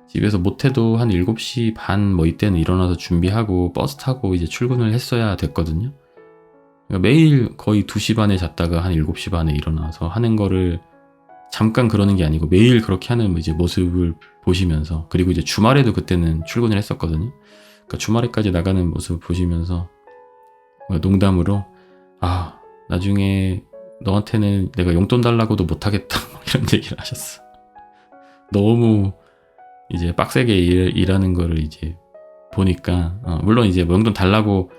집에서 못해도 한 7시 반 뭐 이때는 일어나서 준비하고 버스 타고 이제 출근을 했어야 됐거든요. 그러니까 매일 거의 2시 반에 잤다가 한 7시 반에 일어나서 하는 거를, 잠깐 그러는 게 아니고 매일 그렇게 하는 이제 모습을 보시면서, 그리고 이제 주말에도 그때는 출근을 했었거든요. 그러니까 주말에까지 나가는 모습을 보시면서 농담으로, 나중에 너한테는 내가 용돈 달라고도 못하겠다 이런 얘기를 하셨어. 너무 이제 빡세게 일하는 거를 이제 보니까, 물론 이제 뭐 용돈 달라고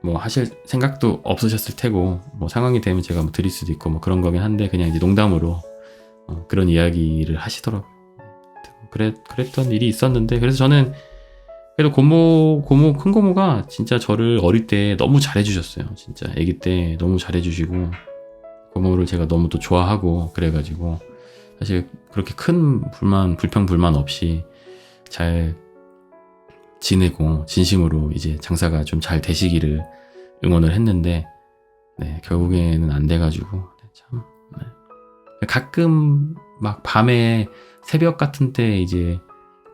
뭐 하실 생각도 없으셨을 테고, 뭐 상황이 되면 제가 뭐 드릴 수도 있고 뭐 그런 거긴 한데, 그냥 이제 농담으로 그런 이야기를 하시더라고요. 그랬던 일이 있었는데, 그래서 저는 그래도 큰 고모가 진짜 저를 어릴 때 너무 잘해주셨어요. 진짜 아기 때 너무 잘해주시고, 고모를 제가 너무 또 좋아하고 그래가지고 사실 그렇게 큰 불평 불만 없이 잘 지내고, 진심으로 이제 장사가 좀 잘 되시기를 응원을 했는데, 결국에는 안 돼가지고 참. 가끔 막 밤에 새벽 같은 때 이제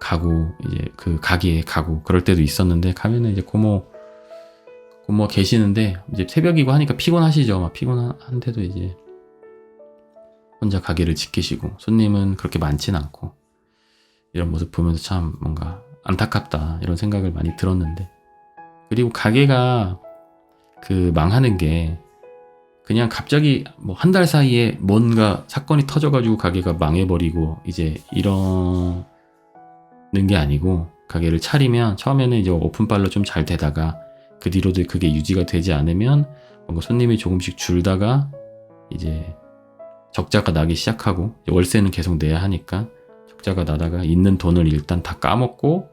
가고, 이제 그 가게에 가고 그럴 때도 있었는데, 가면은 이제 고모 계시는데 이제 새벽이고 하니까 피곤하시죠. 막 피곤한데도 이제 혼자 가게를 지키시고, 손님은 그렇게 많진 않고, 이런 모습 보면서 참 뭔가 안타깝다 이런 생각을 많이 들었는데, 그리고 가게가 그 망하는 게 그냥 갑자기 뭐 한 달 사이에 뭔가 사건이 터져가지고 가게가 망해버리고 이제 이러는 게 아니고, 가게를 차리면 처음에는 이제 오픈빨로 좀 잘 되다가 그 뒤로도 그게 유지가 되지 않으면 뭔가 손님이 조금씩 줄다가 이제 적자가 나기 시작하고, 월세는 계속 내야 하니까 적자가 나다가 있는 돈을 일단 다 까먹고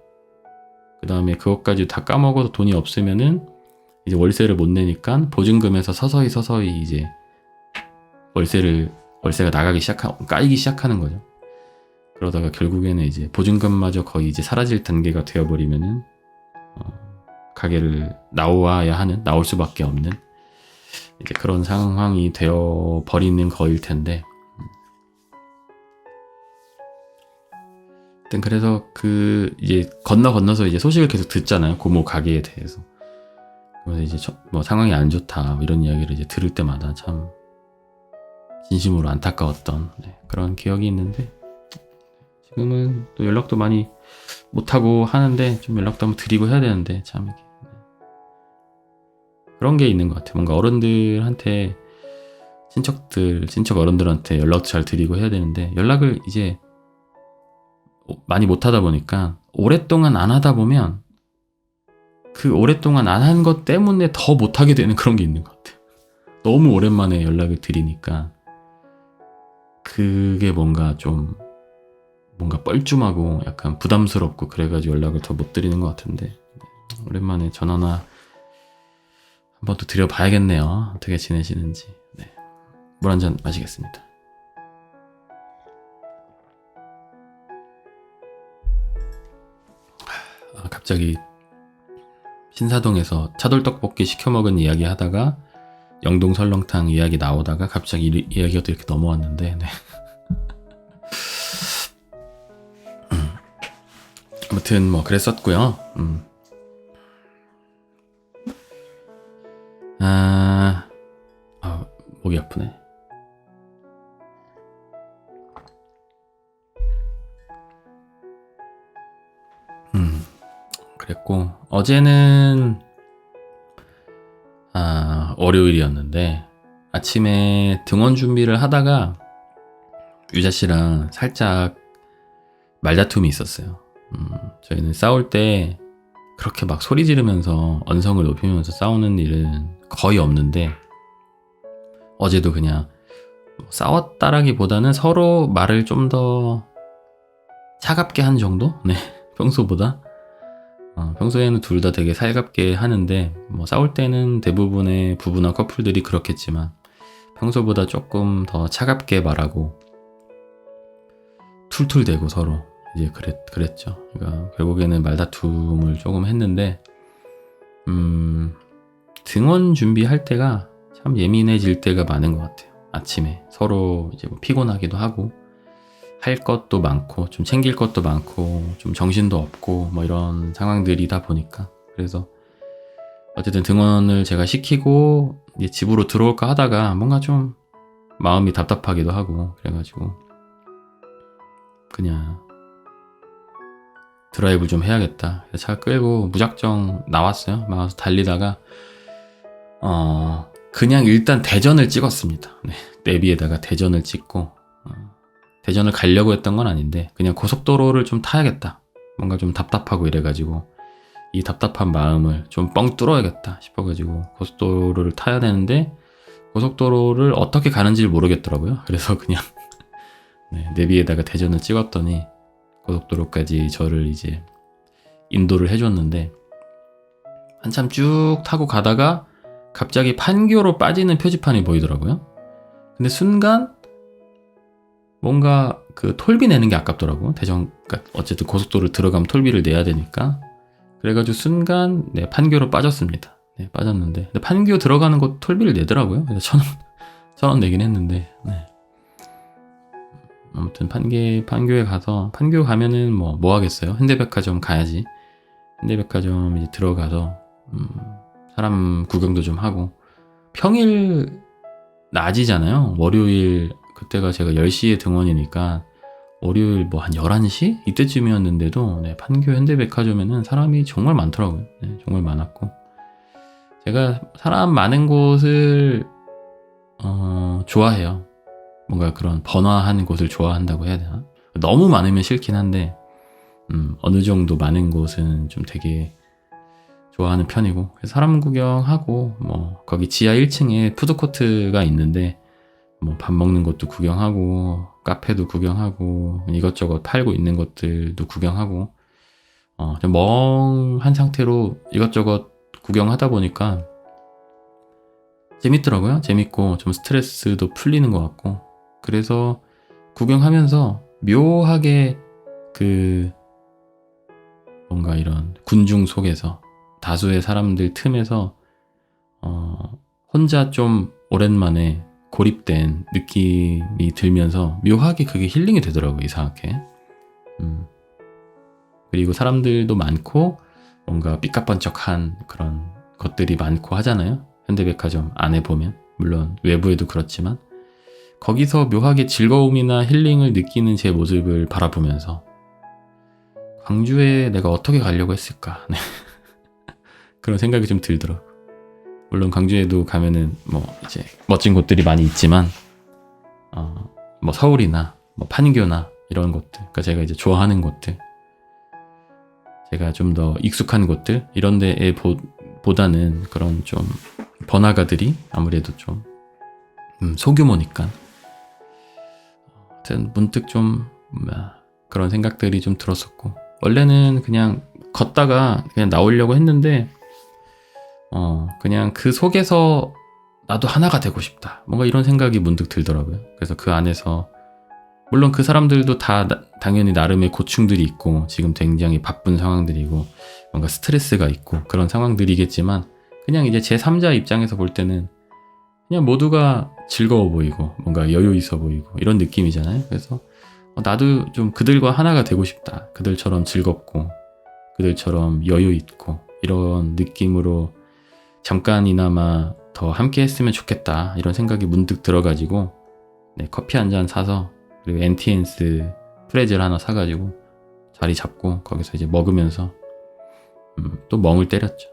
그 다음에 그것까지 다 까먹어서 돈이 없으면은 이제 월세를 못 내니까 보증금에서 서서히 이제 월세가 까이기 시작하는 거죠. 그러다가 결국에는 이제 보증금마저 거의 이제 사라질 단계가 되어버리면은 가게를 나올 수밖에 없는 이제 그런 상황이 되어 버리는 거일 텐데. 하여튼 그래서 이제 건너서 이제 소식을 계속 듣잖아요. 고모 가게에 대해서. 그래서 이제 뭐 상황이 안 좋다 이런 이야기를 이제 들을 때마다 참 진심으로 안타까웠던 그런 기억이 있는데, 지금은 또 연락도 많이 못하고 하는데 좀 연락도 한번 드리고 해야 되는데 참 이게 그런 게 있는 것 같아요. 뭔가 어른들한테 친척 어른들한테 연락도 잘 드리고 해야 되는데 연락을 이제 많이 못하다 보니까 오랫동안 안 하다 보면 그 오랫동안 안 한 것 때문에 더 못하게 되는 그런 게 있는 것 같아요. 너무 오랜만에 연락을 드리니까 그게 뭔가 뻘쭘하고 약간 부담스럽고 그래가지고 연락을 더 못 드리는 것 같은데, 오랜만에 전화나 한번 또 드려봐야겠네요. 어떻게 지내시는지. 물 한 잔 마시겠습니다. 갑자기 신사동에서 차돌떡볶이 시켜 먹은 이야기 하다가 영동 설렁탕 이야기 나오다가 갑자기 이야기가 또 이렇게 넘어왔는데, 아무튼 뭐 그랬었고요. 목이 아프네. 그랬고, 어제는 월요일이었는데 아침에 등원 준비를 하다가 유자 씨랑 살짝 말다툼이 있었어요. 저희는 싸울 때 그렇게 막 소리 지르면서 언성을 높이면서 싸우는 일은 거의 없는데, 어제도 그냥 싸웠다라기보다는 서로 말을 좀 더 차갑게 한 정도? 평소보다. 평소에는 둘 다 되게 살갑게 하는데, 뭐 싸울 때는 대부분의 부부나 커플들이 그렇겠지만 평소보다 조금 더 차갑게 말하고 툴툴대고 서로 이제 그랬죠. 그러니까 결국에는 말다툼을 조금 했는데, 등원 준비할 때가 참 예민해질 때가 많은 것 같아요. 아침에 서로 이제 뭐 피곤하기도 하고 할 것도 많고 좀 챙길 것도 많고 좀 정신도 없고 뭐 이런 상황들이다 보니까, 그래서 어쨌든 등원을 제가 시키고 이제 집으로 들어올까 하다가 뭔가 좀 마음이 답답하기도 하고 그래가지고 그냥 드라이브 좀 해야겠다. 차 끌고 무작정 나왔어요. 나와서 달리다가 그냥 일단 대전을 찍었습니다. 내비에다가 대전을 찍고, 대전을 가려고 했던 건 아닌데 그냥 고속도로를 좀 타야겠다. 뭔가 좀 답답하고 이래가지고 이 답답한 마음을 좀 뻥 뚫어야겠다 싶어가지고 고속도로를 타야 되는데 고속도로를 어떻게 가는지를 모르겠더라고요. 그래서 그냥 내비에다가 대전을 찍었더니 고속도로까지 저를 이제 인도를 해줬는데, 한참 쭉 타고 가다가 갑자기 판교로 빠지는 표지판이 보이더라고요. 근데 순간 뭔가 그 톨비 내는 게 아깝더라고. 그러니까 어쨌든 고속도로 들어가면 톨비를 내야 되니까. 그래가지고 순간 판교로 빠졌습니다. 빠졌는데 근데 판교 들어가는 곳 톨비를 내더라고요. 그래서 1,000원 내긴 했는데. 아무튼 판교에 가서, 판교 가면은 뭐 하겠어요. 현대백화점 가야지. 현대백화점 이제 들어가서 사람 구경도 좀 하고, 평일 낮이잖아요. 월요일 그때가 제가 10시에 등원이니까 월요일 뭐 한 11시? 이때쯤이었는데도 판교 현대백화점에는 사람이 정말 많더라고요. 정말 많았고, 제가 사람 많은 곳을 좋아해요. 뭔가 그런 번화한 곳을 좋아한다고 해야 되나? 너무 많으면 싫긴 한데 어느 정도 많은 곳은 좀 되게 좋아하는 편이고, 사람 구경하고 뭐 거기 지하 1층에 푸드코트가 있는데 뭐 밥 먹는 것도 구경하고 카페도 구경하고 이것저것 팔고 있는 것들도 구경하고 좀 멍한 상태로 이것저것 구경하다 보니까 재밌더라고요. 재밌고 좀 스트레스도 풀리는 것 같고, 그래서 구경하면서 묘하게 그 뭔가 이런 군중 속에서 다수의 사람들 틈에서 혼자 좀 오랜만에 고립된 느낌이 들면서 묘하게 그게 힐링이 되더라고요. 이상하게. 그리고 사람들도 많고 뭔가 삐까뻔쩍한 그런 것들이 많고 하잖아요. 현대백화점 안에 보면, 물론 외부에도 그렇지만 거기서 묘하게 즐거움이나 힐링을 느끼는 제 모습을 바라보면서 광주에 내가 어떻게 가려고 했을까 그런 생각이 좀 들더라고요. 물론 광주에도 가면은 뭐 이제 멋진 곳들이 많이 있지만 뭐 서울이나 뭐 판교나 이런 곳들, 그러니까 제가 이제 좋아하는 곳들, 제가 좀 더 익숙한 곳들 이런 데에 보다는 그런 좀 번화가들이 아무래도 좀 소규모니까 하여튼 문득 좀 그런 생각들이 좀 들었었고, 원래는 그냥 걷다가 그냥 나오려고 했는데 그냥 그 속에서 나도 하나가 되고 싶다, 뭔가 이런 생각이 문득 들더라고요. 그래서 그 안에서 물론 그 사람들도 다 당연히 나름의 고충들이 있고 지금 굉장히 바쁜 상황들이고 뭔가 스트레스가 있고 그런 상황들이겠지만, 그냥 이제 제3자 입장에서 볼 때는 그냥 모두가 즐거워 보이고 뭔가 여유 있어 보이고 이런 느낌이잖아요. 그래서 나도 좀 그들과 하나가 되고 싶다, 그들처럼 즐겁고 그들처럼 여유 있고 이런 느낌으로 잠깐이나마 더 함께 했으면 좋겠다, 이런 생각이 문득 들어가지고 커피 한 잔 사서, 그리고 엔티엔스 프레젤 하나 사가지고 자리 잡고 거기서 이제 먹으면서 또 멍을 때렸죠.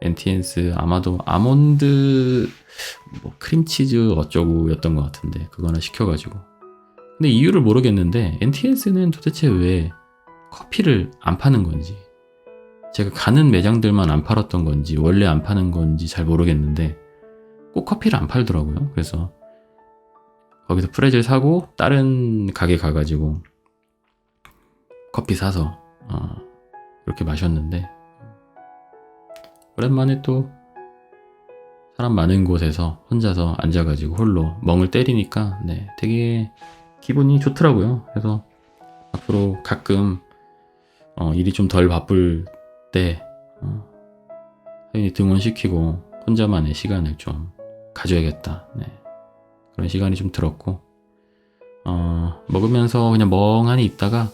엔티엔스 아마도 아몬드 뭐 크림치즈 어쩌고였던 것 같은데 그거 하나 시켜가지고, 근데 이유를 모르겠는데 엔티엔스는 도대체 왜 커피를 안 파는 건지, 제가 가는 매장들만 안 팔았던 건지 원래 안 파는 건지 잘 모르겠는데 꼭 커피를 안 팔더라고요. 그래서 거기서 프레젤 사고 다른 가게 가가지고 커피 사서 이렇게 마셨는데, 오랜만에 또 사람 많은 곳에서 혼자서 앉아가지고 홀로 멍을 때리니까 되게 기분이 좋더라고요. 그래서 앞으로 가끔 일이 좀 덜 바쁠 때 하윤이 등원시키고 혼자만의 시간을 좀 가져야겠다, 그런 시간이 좀 들었고, 먹으면서 그냥 멍하니 있다가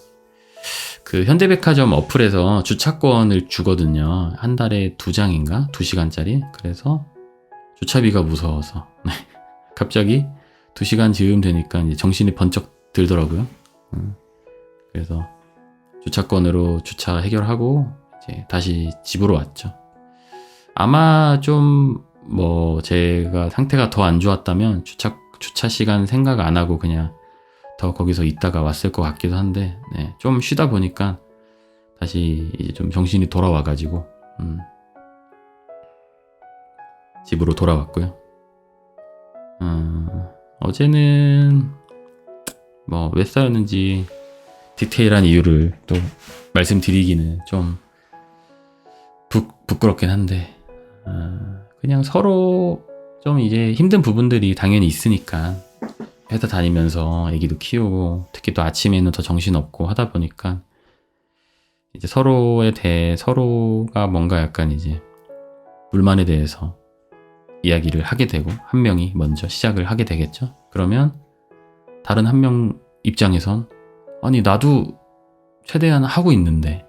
그 현대백화점 어플에서 주차권을 주거든요. 한 달에 2장인가? 2시간짜리? 그래서 주차비가 무서워서 갑자기 2시간 즈음 되니까 이제 정신이 번쩍 들더라고요. 그래서 주차권으로 주차 해결하고 이제 다시 집으로 왔죠. 아마 좀 뭐 제가 상태가 더 안 좋았다면 주차 시간 생각 안 하고 그냥 더 거기서 있다가 왔을 것 같기도 한데, 좀 쉬다 보니까 다시 이제 좀 정신이 돌아와가지고 집으로 돌아왔고요. 어제는 뭐 왜 싸웠는지 디테일한 이유를 또 말씀드리기는 좀 부끄럽긴 한데, 그냥 서로 좀 이제 힘든 부분들이 당연히 있으니까, 회사 다니면서 애기도 키우고 특히 또 아침에는 더 정신없고 하다 보니까 이제 서로가 뭔가 약간 이제 불만에 대해서 이야기를 하게 되고, 한 명이 먼저 시작을 하게 되겠죠. 그러면 다른 한 명 입장에선 아니 나도 최대한 하고 있는데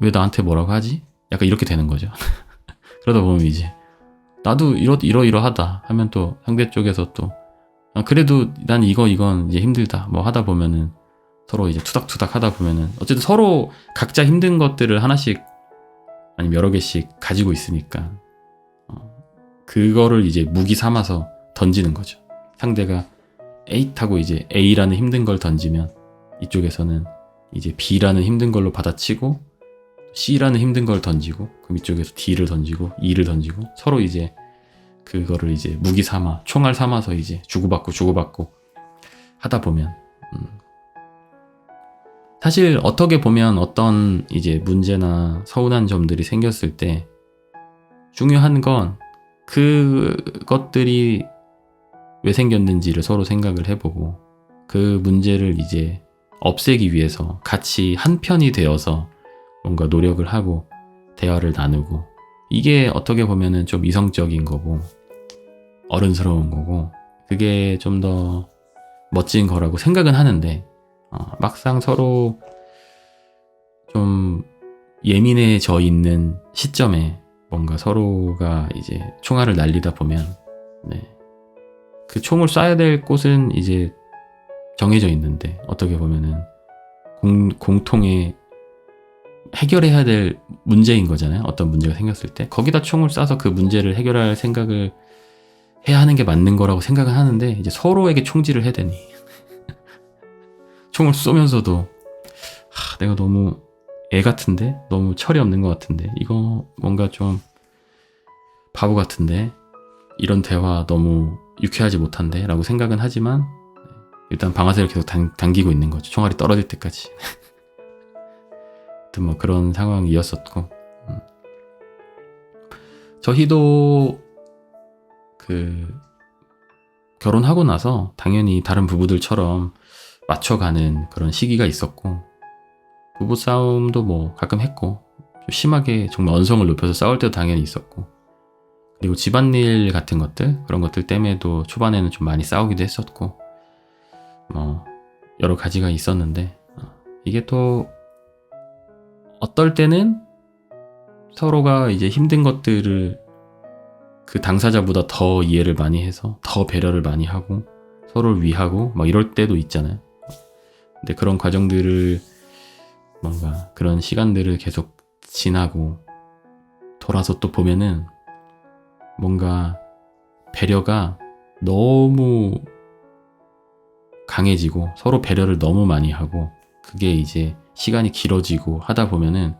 왜 나한테 뭐라고 하지? 약간 이렇게 되는 거죠. 그러다 보면 이제 나도 이러하다 하면 또 상대 쪽에서 또 그래도 난 이건 이제 힘들다 뭐 하다 보면은 서로 이제 투닥투닥 하다 보면은 어쨌든 서로 각자 힘든 것들을 하나씩 아니면 여러 개씩 가지고 있으니까 그거를 이제 무기 삼아서 던지는 거죠. 상대가 에잇하고 이제 A라는 힘든 걸 던지면 이쪽에서는 이제 B라는 힘든 걸로 받아치고 C라는 힘든 걸 던지고, 그럼 이쪽에서 D를 던지고 E를 던지고 서로 이제 그거를 이제 무기 삼아 총알 삼아서 이제 주고받고 하다 보면 사실 어떻게 보면 어떤 이제 문제나 서운한 점들이 생겼을 때 중요한 건 그것들이 왜 생겼는지를 서로 생각을 해보고 그 문제를 이제 없애기 위해서 같이 한 편이 되어서 뭔가 노력을 하고 대화를 나누고, 이게 어떻게 보면은 좀 이성적인 거고 어른스러운 거고 그게 좀 더 멋진 거라고 생각은 하는데, 막상 서로 좀 예민해져 있는 시점에 뭔가 서로가 이제 총알을 날리다 보면, 네, 그 총을 쏴야 될 곳은 이제 정해져 있는데 어떻게 보면은 공통의 해결해야 될 문제인 거잖아요. 어떤 문제가 생겼을 때 거기다 총을 쏴서 그 문제를 해결할 생각을 해야 하는 게 맞는 거라고 생각은 하는데, 이제 서로에게 총질을 해대니 총을 쏘면서도 내가 너무 애 같은데, 너무 철이 없는 것 같은데, 이거 뭔가 좀 바보 같은데, 이런 대화 너무 유쾌하지 못한데 라고 생각은 하지만 일단 방아쇠를 계속 당기고 있는 거죠. 총알이 떨어질 때까지. 하여튼 뭐 그런 상황이었었고, 저희도 그 결혼하고 나서 당연히 다른 부부들처럼 맞춰가는 그런 시기가 있었고, 부부싸움도 뭐 가끔 했고, 좀 심하게 정말 언성을 높여서 싸울 때도 당연히 있었고, 그리고 집안일 같은 것들, 그런 것들 때문에도 초반에는 좀 많이 싸우기도 했었고, 뭐 여러 가지가 있었는데, 이게 또 어떨 때는 서로가 이제 힘든 것들을 그 당사자보다 더 이해를 많이 해서 더 배려를 많이 하고 서로를 위하고 막 이럴 때도 있잖아요. 근데 그런 과정들을, 뭔가 그런 시간들을 계속 지나고 돌아서 또 보면은 뭔가 배려가 너무 강해지고 서로 배려를 너무 많이 하고, 그게 이제 시간이 길어지고 하다 보면은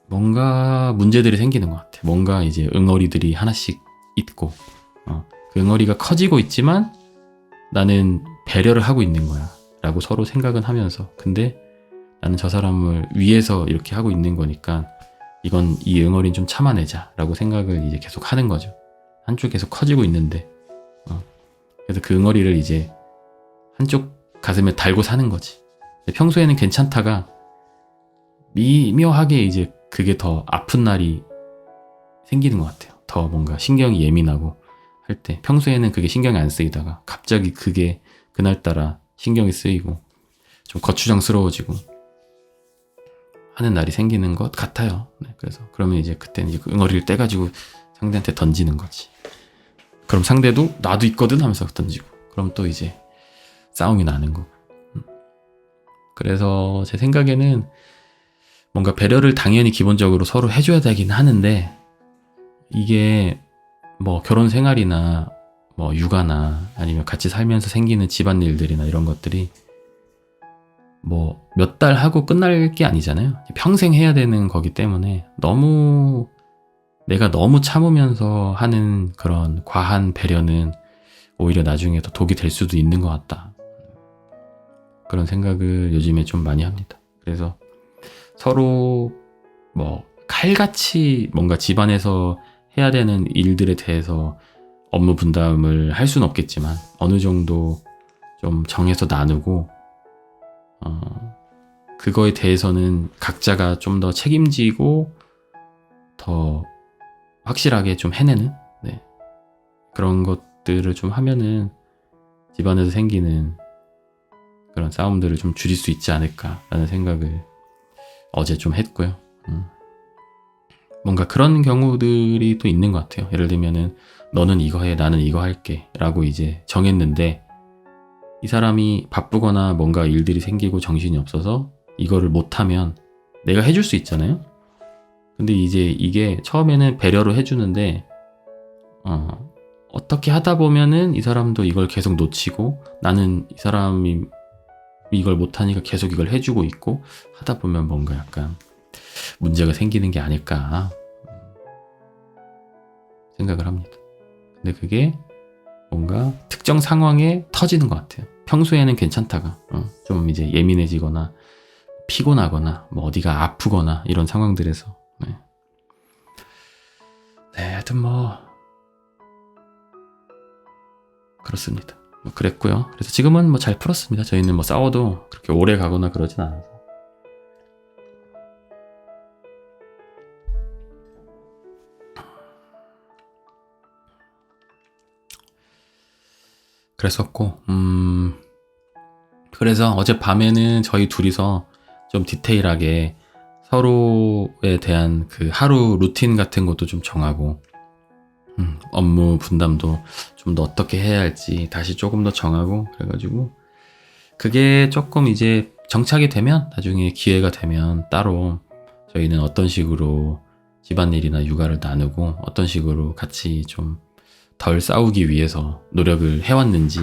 뭔가 문제들이 생기는 것 같아. 뭔가 이제 응어리들이 하나씩 있고, 그 응어리가 커지고 있지만 나는 배려를 하고 있는 거야 라고 서로 생각은 하면서, 근데 나는 저 사람을 위해서 이렇게 하고 있는 거니까 이건 이 응어리는 좀 참아내자 라고 생각을 이제 계속 하는 거죠. 한쪽 계속 커지고 있는데, 그래서 그 응어리를 이제 한쪽 가슴에 달고 사는 거지. 평소에는 괜찮다가 미묘하게 이제 그게 더 아픈 날이 생기는 것 같아요. 더 뭔가 신경이 예민하고 할 때, 평소에는 그게 신경이 안 쓰이다가 갑자기 그게 그날따라 신경이 쓰이고 좀 거추장스러워지고 하는 날이 생기는 것 같아요. 네, 그래서 그러면 이제 그때는 이제 그 응어리를 떼가지고 상대한테 던지는 거지. 그럼 상대도 나도 있거든 하면서 던지고, 그럼 또 이제 싸움이 나는 거고. 그래서 제 생각에는 뭔가 배려를 당연히 기본적으로 서로 해줘야 되긴 하는데, 이게 뭐 결혼 생활이나 뭐 육아나 아니면 같이 살면서 생기는 집안일들이나 이런 것들이 뭐 몇 달 하고 끝날 게 아니잖아요. 평생 해야 되는 거기 때문에 내가 너무 참으면서 하는 그런 과한 배려는 오히려 나중에 더 독이 될 수도 있는 것 같다. 그런 생각을 요즘에 좀 많이 합니다. 그래서 서로 뭐 칼같이 뭔가 집안에서 해야 되는 일들에 대해서 업무 분담을 할 수는 없겠지만 어느 정도 좀 정해서 나누고, 그거에 대해서는 각자가 좀 더 책임지고 더 확실하게 좀 해내는, 네, 그런 것들을 좀 하면은 집안에서 생기는 그런 싸움들을 좀 줄일 수 있지 않을까라는 생각을 어제 좀 했고요. 뭔가 그런 경우들이 또 있는 것 같아요. 예를 들면은 너는 이거 해, 나는 이거 할게 라고 이제 정했는데, 이 사람이 바쁘거나 뭔가 일들이 생기고 정신이 없어서 이거를 못하면 내가 해줄 수 있잖아요. 근데 이제 이게 처음에는 배려로 해주는데, 어떻게 하다 보면은 이 사람도 이걸 계속 놓치고, 나는 이 사람이 이걸 못하니까 계속 이걸 해주고 있고 하다 보면 뭔가 약간 문제가 생기는 게 아닐까 생각을 합니다. 근데 그게 뭔가 특정 상황에 터지는 것 같아요. 평소에는 괜찮다가 좀 이제 예민해지거나 피곤하거나 뭐 어디가 아프거나 이런 상황들에서 네, 하여튼 뭐 그렇습니다. 뭐 그랬고요. 그래서 지금은 뭐 잘 풀었습니다. 저희는 뭐 싸워도 그렇게 오래 가거나 그러진 않아서. 그랬었고, 그래서 어젯밤에는 저희 둘이서 좀 디테일하게 서로에 대한 그 하루 루틴 같은 것도 좀 정하고, 업무 분담도 좀 더 어떻게 해야 할지 다시 조금 더 정하고, 그래가지고, 그게 조금 이제 정착이 되면, 나중에 기회가 되면 따로 저희는 어떤 식으로 집안일이나 육아를 나누고, 어떤 식으로 같이 좀 덜 싸우기 위해서 노력을 해왔는지,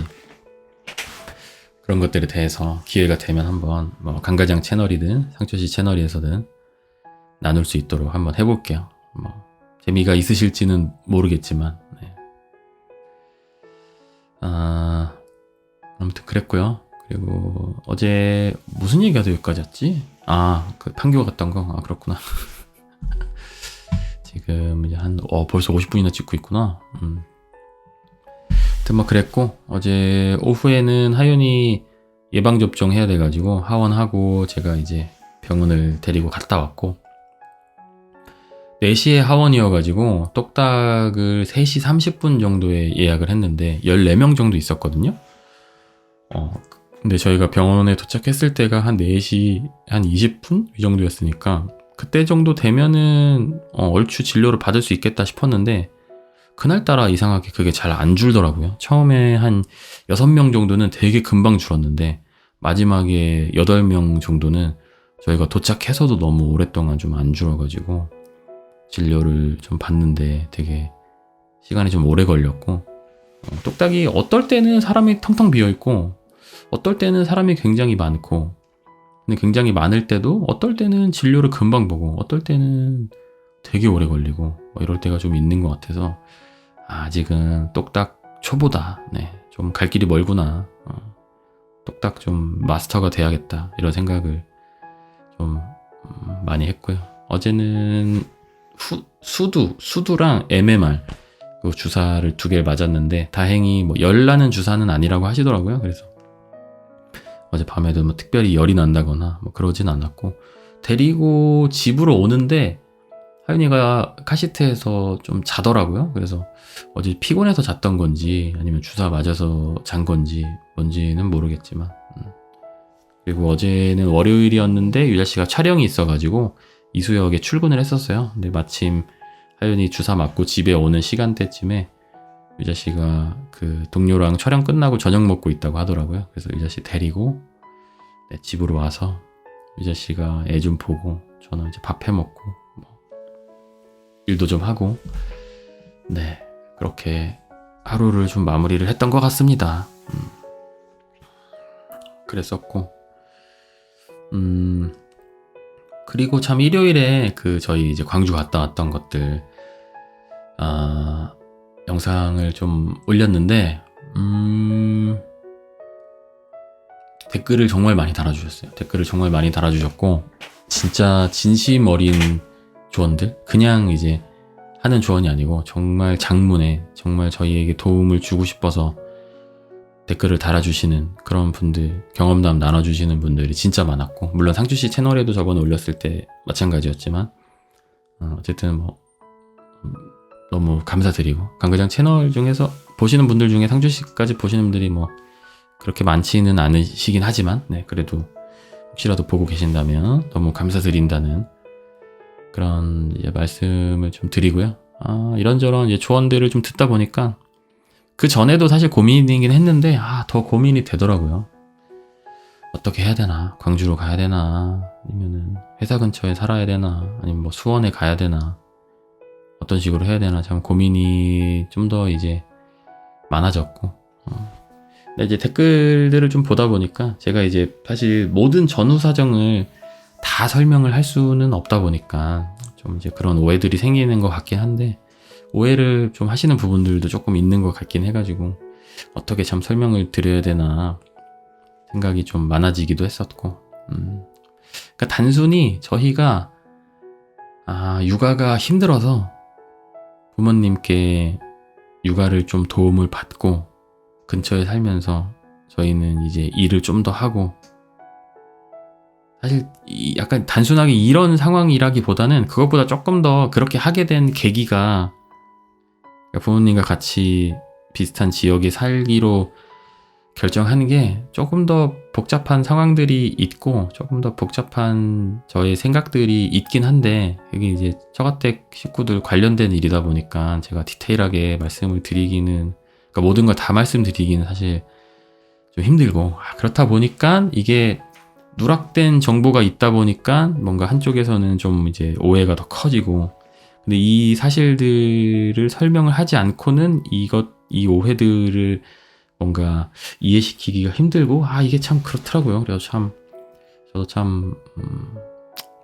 그런 것들에 대해서 기회가 되면 한번 뭐 강가장 채널이든 상초씨 채널에서든 나눌 수 있도록 한번 해볼게요. 뭐 재미가 있으실지는 모르겠지만 아무튼 그랬고요. 그리고 어제 무슨 얘기가 더 여기까지 왔지? 그 판교 갔던 거. 그렇구나. 지금 이제 벌써 50분이나 찍고 있구나. 뭐 그랬고, 어제 오후에는 하윤이 예방접종 해야 돼가지고 하원하고 제가 이제 병원을 데리고 갔다 왔고, 4시에 하원이어가지고 똑딱을 3시 30분 정도에 예약을 했는데 14명 정도 있었거든요. 근데 저희가 병원에 도착했을 때가 한 4시 한 20분? 이 정도였으니까 그때 정도 되면은 얼추 진료를 받을 수 있겠다 싶었는데, 그날따라 이상하게 그게 잘 안 줄더라고요. 처음에 한 6명 정도는 되게 금방 줄었는데, 마지막에 8명 정도는 저희가 도착해서도 너무 오랫동안 좀 안 줄어가지고 진료를 좀 받는데 되게 시간이 좀 오래 걸렸고, 똑딱이 어떨 때는 사람이 텅텅 비어있고 어떨 때는 사람이 굉장히 많고, 근데 굉장히 많을 때도 어떨 때는 진료를 금방 보고 어떨 때는 되게 오래 걸리고 뭐 이럴 때가 좀 있는 것 같아서, 아직은 똑딱 초보다. 좀 갈 길이 멀구나. 똑딱 좀 마스터가 돼야겠다. 이런 생각을 좀 많이 했고요. 어제는 수두랑 MMR 그 주사를 2개를 맞았는데, 다행히 뭐 열 나는 주사는 아니라고 하시더라고요. 그래서 어젯밤에도 뭐 특별히 열이 난다거나 뭐 그러진 않았고, 데리고 집으로 오는데 하윤이가 카시트에서 좀 자더라고요. 그래서 어제 피곤해서 잤던 건지 아니면 주사 맞아서 잔 건지 뭔지는 모르겠지만, 그리고 어제는 월요일이었는데 유자씨가 촬영이 있어가지고 이수역에 출근을 했었어요. 근데 마침 하윤이 주사 맞고 집에 오는 시간대쯤에 유자씨가 그 동료랑 촬영 끝나고 저녁 먹고 있다고 하더라고요. 그래서 유자씨 데리고 집으로 와서 유자씨가 애 좀 보고 저는 이제 밥 해 먹고 일도 좀 하고, 그렇게 하루를 좀 마무리를 했던 것 같습니다. 그랬었고, 그리고 참 일요일에 저희 이제 광주 갔다 왔던 것들 영상을 좀 올렸는데, 댓글을 정말 많이 달아주셨어요. 댓글을 정말 많이 달아주셨고, 진짜 진심 어린 조언들, 그냥 이제 하는 조언이 아니고 정말 장문에 정말 저희에게 도움을 주고 싶어서 댓글을 달아주시는 그런 분들, 경험담 나눠주시는 분들이 진짜 많았고, 물론 상추씨 채널에도 저번에 올렸을 때 마찬가지였지만, 어쨌든 뭐 너무 감사드리고, 강그장 채널 중에서 보시는 분들 중에 상추씨까지 보시는 분들이 뭐 그렇게 많지는 않으시긴 하지만, 그래도 혹시라도 보고 계신다면 너무 감사드린다는 그런 이제 말씀을 좀 드리고요. 이런저런 이제 조언들을 좀 듣다 보니까, 그 전에도 사실 고민이긴 했는데 더 고민이 되더라고요. 어떻게 해야 되나? 광주로 가야 되나? 아니면은 회사 근처에 살아야 되나? 아니면 뭐 수원에 가야 되나? 어떤 식으로 해야 되나? 참 고민이 좀 더 이제 많아졌고, 근데 이제 댓글들을 좀 보다 보니까 제가 이제 사실 모든 전후 사정을 다 설명을 할 수는 없다 보니까 좀 이제 그런 오해들이 생기는 것 같긴 한데, 오해를 좀 하시는 부분들도 조금 있는 것 같긴 해가지고 어떻게 참 설명을 드려야 되나 생각이 좀 많아지기도 했었고, 그러니까 단순히 저희가 육아가 힘들어서 부모님께 육아를 좀 도움을 받고 근처에 살면서 저희는 이제 일을 좀 더 하고, 사실 약간 단순하게 이런 상황이라기보다는 그것보다 조금 더 그렇게 하게 된 계기가 부모님과 같이 비슷한 지역에 살기로 결정한 게 조금 더 복잡한 상황들이 있고 조금 더 복잡한 저의 생각들이 있긴 한데, 이게 이제 처가댁 식구들 관련된 일이다 보니까 제가 디테일하게 말씀을 드리기는, 그러니까 모든 걸 다 말씀드리기는 사실 좀 힘들고, 그렇다 보니까 이게 누락된 정보가 있다 보니까 뭔가 한쪽에서는 좀 이제 오해가 더 커지고, 근데 이 사실들을 설명을 하지 않고는 이 오해들을 뭔가 이해시키기가 힘들고, 이게 참 그렇더라고요. 그래서 저도 참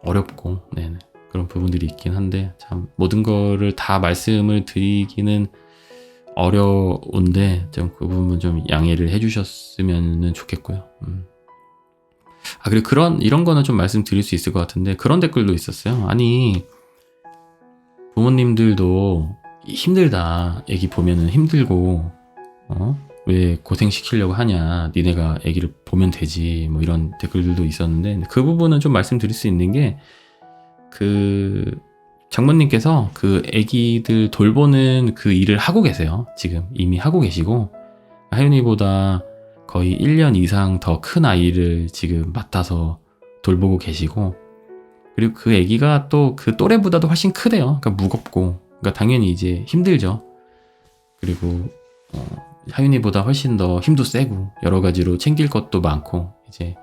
어렵고, 네네, 그런 부분들이 있긴 한데, 참 모든 거를 다 말씀을 드리기는 어려운데 좀 그 부분 좀 양해를 해주셨으면 좋겠고요. 그리고 이런 거는 좀 말씀드릴 수 있을 것 같은데, 그런 댓글도 있었어요. 아니, 부모님들도 힘들다, 애기 보면은 힘들고, 왜 고생시키려고 하냐, 니네가 애기를 보면 되지, 뭐 이런 댓글들도 있었는데, 그 부분은 좀 말씀드릴 수 있는 게, 장모님께서 그 애기들 돌보는 그 일을 하고 계세요. 지금 이미 하고 계시고, 하윤이보다 거의 1년 이상 더 큰 아이를 지금 맡아서 돌보고 계시고, 그리고 그 애기가 또 그 또래보다도 훨씬 크대요. 그러니까 무겁고, 그러니까 당연히 이제 힘들죠. 그리고 하윤이보다 훨씬 더 힘도 세고 여러 가지로 챙길 것도 많고, 이제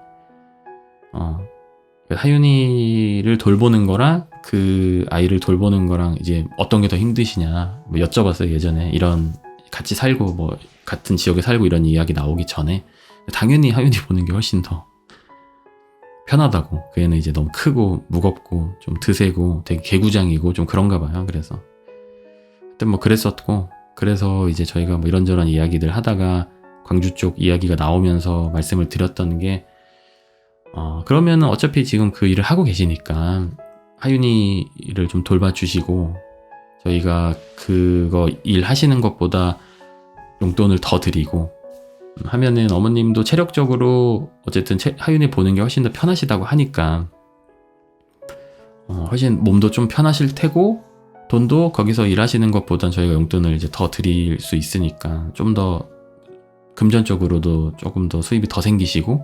하윤이를 돌보는 거랑 그 아이를 돌보는 거랑 이제 어떤 게 더 힘드시냐 뭐 여쭤봤어요. 예전에 이런 같이 살고 뭐 같은 지역에 살고 이런 이야기 나오기 전에 당연히 하윤이 보는 게 훨씬 더 편하다고. 그 애는 이제 너무 크고 무겁고 좀 드세고 되게 개구장이고 좀 그런가 봐요. 그래서 하여튼 뭐 그랬었고, 그래서 이제 저희가 뭐 이런저런 이야기들 하다가 광주 쪽 이야기가 나오면서 말씀을 드렸던 게, 그러면은 어차피 지금 그 일을 하고 계시니까 하윤이를 좀 돌봐주시고, 저희가 그거 일 하시는 것보다 용돈을 더 드리고 하면은 어머님도 체력적으로 어쨌든 하윤이 보는 게 훨씬 더 편하시다고 하니까 훨씬 몸도 좀 편하실 테고, 돈도 거기서 일하시는 것보단 저희가 용돈을 이제 더 드릴 수 있으니까 좀 더 금전적으로도 조금 더 수입이 더 생기시고,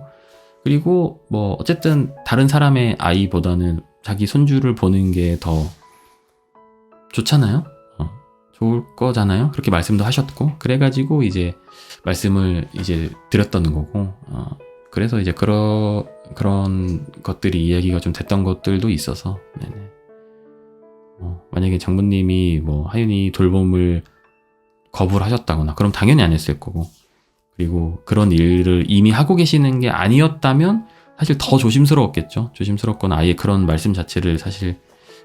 그리고 뭐 어쨌든 다른 사람의 아이보다는 자기 손주를 보는 게 더 좋잖아요. 좋을 거잖아요. 그렇게 말씀도 하셨고, 그래가지고 이제 말씀을 이제 드렸던 거고, 그래서 이제 그런 것들이 이야기가 좀 됐던 것들도 있어서, 네네. 만약에 장모님이 뭐 하윤이 돌봄을 거부를 하셨다거나 그럼 당연히 안 했을 거고, 그리고 그런 일을 이미 하고 계시는 게 아니었다면 사실 더 조심스러웠겠죠. 조심스럽거나 아예 그런 말씀 자체를 사실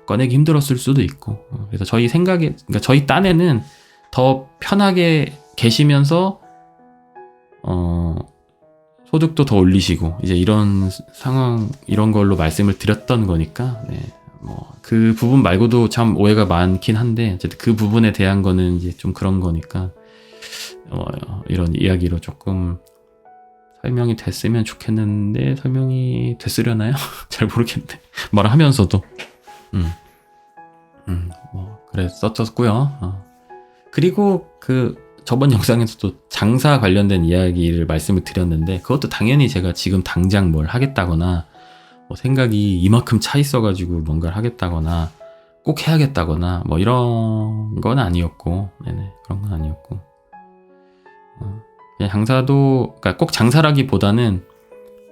꺼내기 힘들었을 수도 있고. 그래서 저희 생각에, 그러니까 저희 딴에는 더 편하게 계시면서 소득도 더 올리시고 이제 이런 상황, 이런 걸로 말씀을 드렸던 거니까, 네. 뭐 그 부분 말고도 참 오해가 많긴 한데, 어쨌든 그 부분에 대한 거는 이제 좀 그런 거니까 이런 이야기로 조금 설명이 됐으면 좋겠는데, 설명이 됐으려나요? 잘 모르겠네. 말하면서도 뭐 그랬었고요. 그리고 그 저번 영상에서도 장사 관련된 이야기를 말씀을 드렸는데, 그것도 당연히 제가 지금 당장 뭘 하겠다거나 뭐 생각이 이만큼 차 있어가지고 뭔가를 하겠다거나 꼭 해야겠다거나 뭐 이런 건 아니었고, 네네, 그런 건 아니었고, 그냥 장사도, 그러니까 꼭 장사라기보다는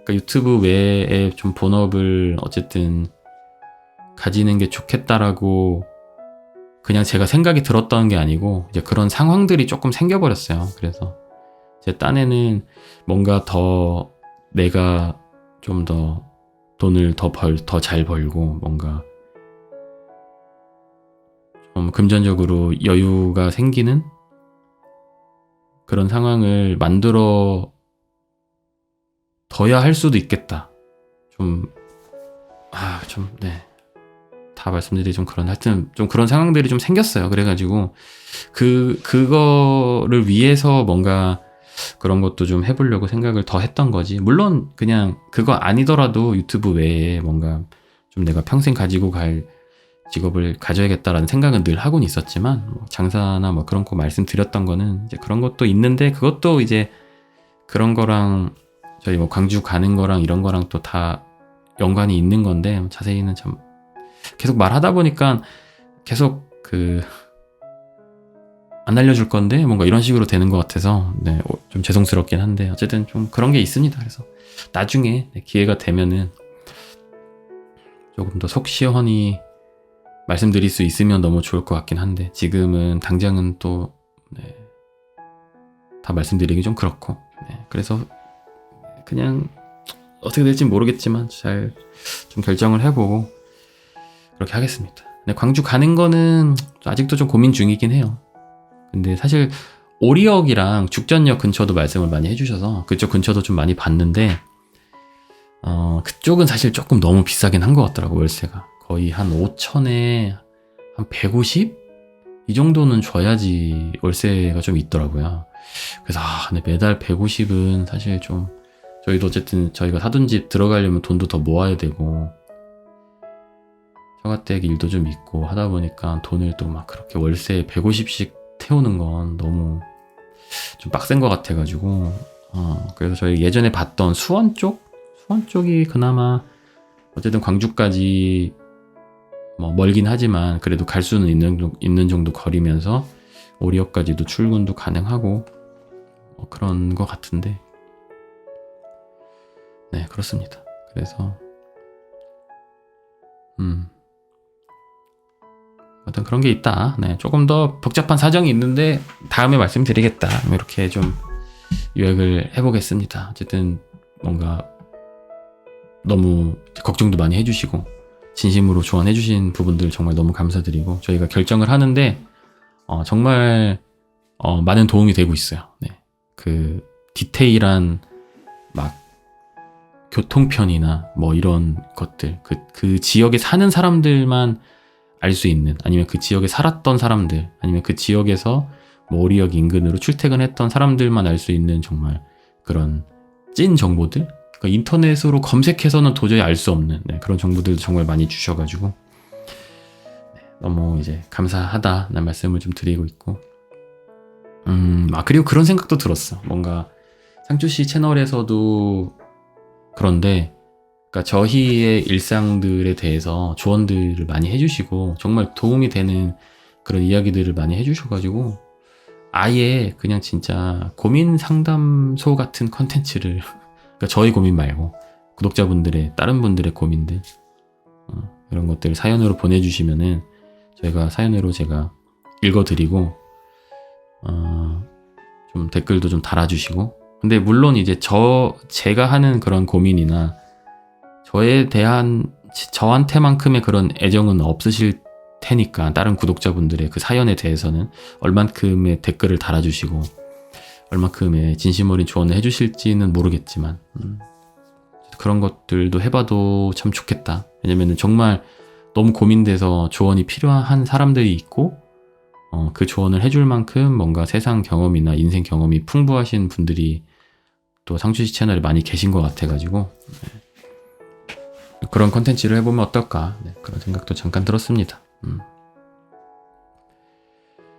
그러니까 유튜브 외에 좀 본업을 어쨌든 가지는 게 좋겠다라고 그냥 제가 생각이 들었던 게 아니고, 이제 그런 상황들이 조금 생겨버렸어요. 그래서 제 딴에는 뭔가 더 내가 좀 더 돈을 더 잘 벌고 뭔가 좀 금전적으로 여유가 생기는 그런 상황을 만들어 둬야 할 수도 있겠다. 다 말씀드리기 좀 그런, 하여튼 좀 그런 상황들이 좀 생겼어요. 그래가지고, 그거를 위해서 뭔가 그런 것도 좀 해보려고 생각을 더 했던 거지. 물론 그냥 그거 아니더라도 유튜브 외에 뭔가 좀 내가 평생 가지고 갈 직업을 가져야겠다라는 생각은 늘 하고는 있었지만, 뭐 장사나 뭐 그런 거 말씀드렸던 거는 이제 그런 것도 있는데, 그것도 이제 그런 거랑 저희 뭐 광주 가는 거랑 이런 거랑 또 다 연관이 있는 건데, 자세히는 참 계속 말하다 보니까 계속 안 알려줄 건데 뭔가 이런 식으로 되는 것 같아서 좀 죄송스럽긴 한데, 어쨌든 좀 그런 게 있습니다. 그래서 나중에 기회가 되면은 조금 더 속 시원히 말씀드릴 수 있으면 너무 좋을 것 같긴 한데, 지금은 당장은 또 다 말씀드리기 좀 그렇고, 그래서 그냥 어떻게 될지 모르겠지만 잘 좀 결정을 해보고 그렇게 하겠습니다. 광주 가는 거는 아직도 좀 고민 중이긴 해요. 근데 사실 오리역이랑 죽전역 근처도 말씀을 많이 해주셔서 그쪽 근처도 좀 많이 봤는데, 그쪽은 사실 조금 너무 비싸긴 한 것 같더라고. 월세가 거의 한 5천에 한 150? 이 정도는 줘야지 월세가 좀 있더라고요. 그래서 근데 매달 150은 사실 좀, 저희도 어쨌든 저희가 사둔 집 들어가려면 돈도 더 모아야 되고 처가댁 일도 좀 있고 하다 보니까 돈을 또 막 그렇게 월세에 150씩 태우는 건 너무 좀 빡센 것 같아가지고, 그래서 저희 예전에 봤던 수원 쪽이 그나마 어쨌든 광주까지 뭐 멀긴 하지만 그래도 갈 수는 있는 정도 거리면서 오리역까지도 출근도 가능하고 뭐 그런 것 같은데, 그렇습니다. 그래서 어떤 그런 게 있다. 조금 더 복잡한 사정이 있는데 다음에 말씀드리겠다. 이렇게 좀 요약을 해보겠습니다. 어쨌든 뭔가 너무 걱정도 많이 해주시고 진심으로 조언해주신 부분들 정말 너무 감사드리고, 저희가 결정을 하는데 정말 많은 도움이 되고 있어요. 그 디테일한 막 교통편이나 뭐 이런 것들, 그 지역에 사는 사람들만 알 수 있는, 아니면 그 지역에 살았던 사람들, 아니면 그 지역에서 뭐 오리역 인근으로 출퇴근했던 사람들만 알 수 있는 정말 그런 찐 정보들, 그러니까 인터넷으로 검색해서는 도저히 알 수 없는 그런 정보들도 정말 많이 주셔가지고 너무 이제 감사하다는 말씀을 좀 드리고 있고, 그리고 그런 생각도 들었어. 뭔가 상추씨 채널에서도 그런데, 그러니까 저희의 일상들에 대해서 조언들을 많이 해주시고 정말 도움이 되는 그런 이야기들을 많이 해주셔가지고, 아예 그냥 진짜 고민 상담소 같은 컨텐츠를 그러니까 저희 고민 말고 구독자분들의 다른 분들의 고민들, 이런 것들을 사연으로 보내주시면은 저희가 사연으로 제가 읽어드리고 좀 댓글도 좀 달아주시고, 근데 물론 이제 제가 하는 그런 고민이나 저에 대한 저한테만큼의 그런 애정은 없으실 테니까, 다른 구독자분들의 그 사연에 대해서는 얼만큼의 댓글을 달아주시고 얼만큼의 진심 어린 조언을 해주실지는 모르겠지만, 그런 것들도 해봐도 참 좋겠다. 왜냐면은 정말 너무 고민돼서 조언이 필요한 사람들이 있고, 그 조언을 해줄 만큼 뭔가 세상 경험이나 인생 경험이 풍부하신 분들이 또 상추씨 채널에 많이 계신 것 같아가지고 그런 컨텐츠를 해보면 어떨까, 그런 생각도 잠깐 들었습니다.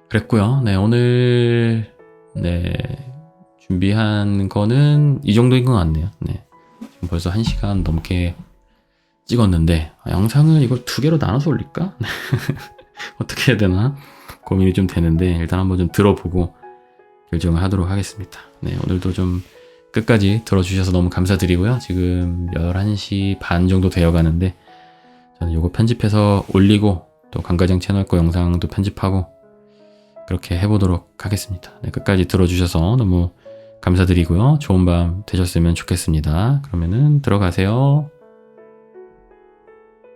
그랬고요. 오늘 준비한 거는 이 정도인 것 같네요. 지금 벌써 1시간 넘게 찍었는데 영상을 이걸 2개로 나눠서 올릴까? 어떻게 해야 되나 고민이 좀 되는데, 일단 한번 좀 들어보고 결정을 하도록 하겠습니다. 오늘도 좀 끝까지 들어주셔서 너무 감사드리고요. 지금 11시 반 정도 되어 가는데 저는 이거 편집해서 올리고 또 강가장 채널 거 영상도 편집하고 그렇게 해보도록 하겠습니다. 끝까지 들어주셔서 너무 감사드리고요. 좋은 밤 되셨으면 좋겠습니다. 그러면은 들어가세요.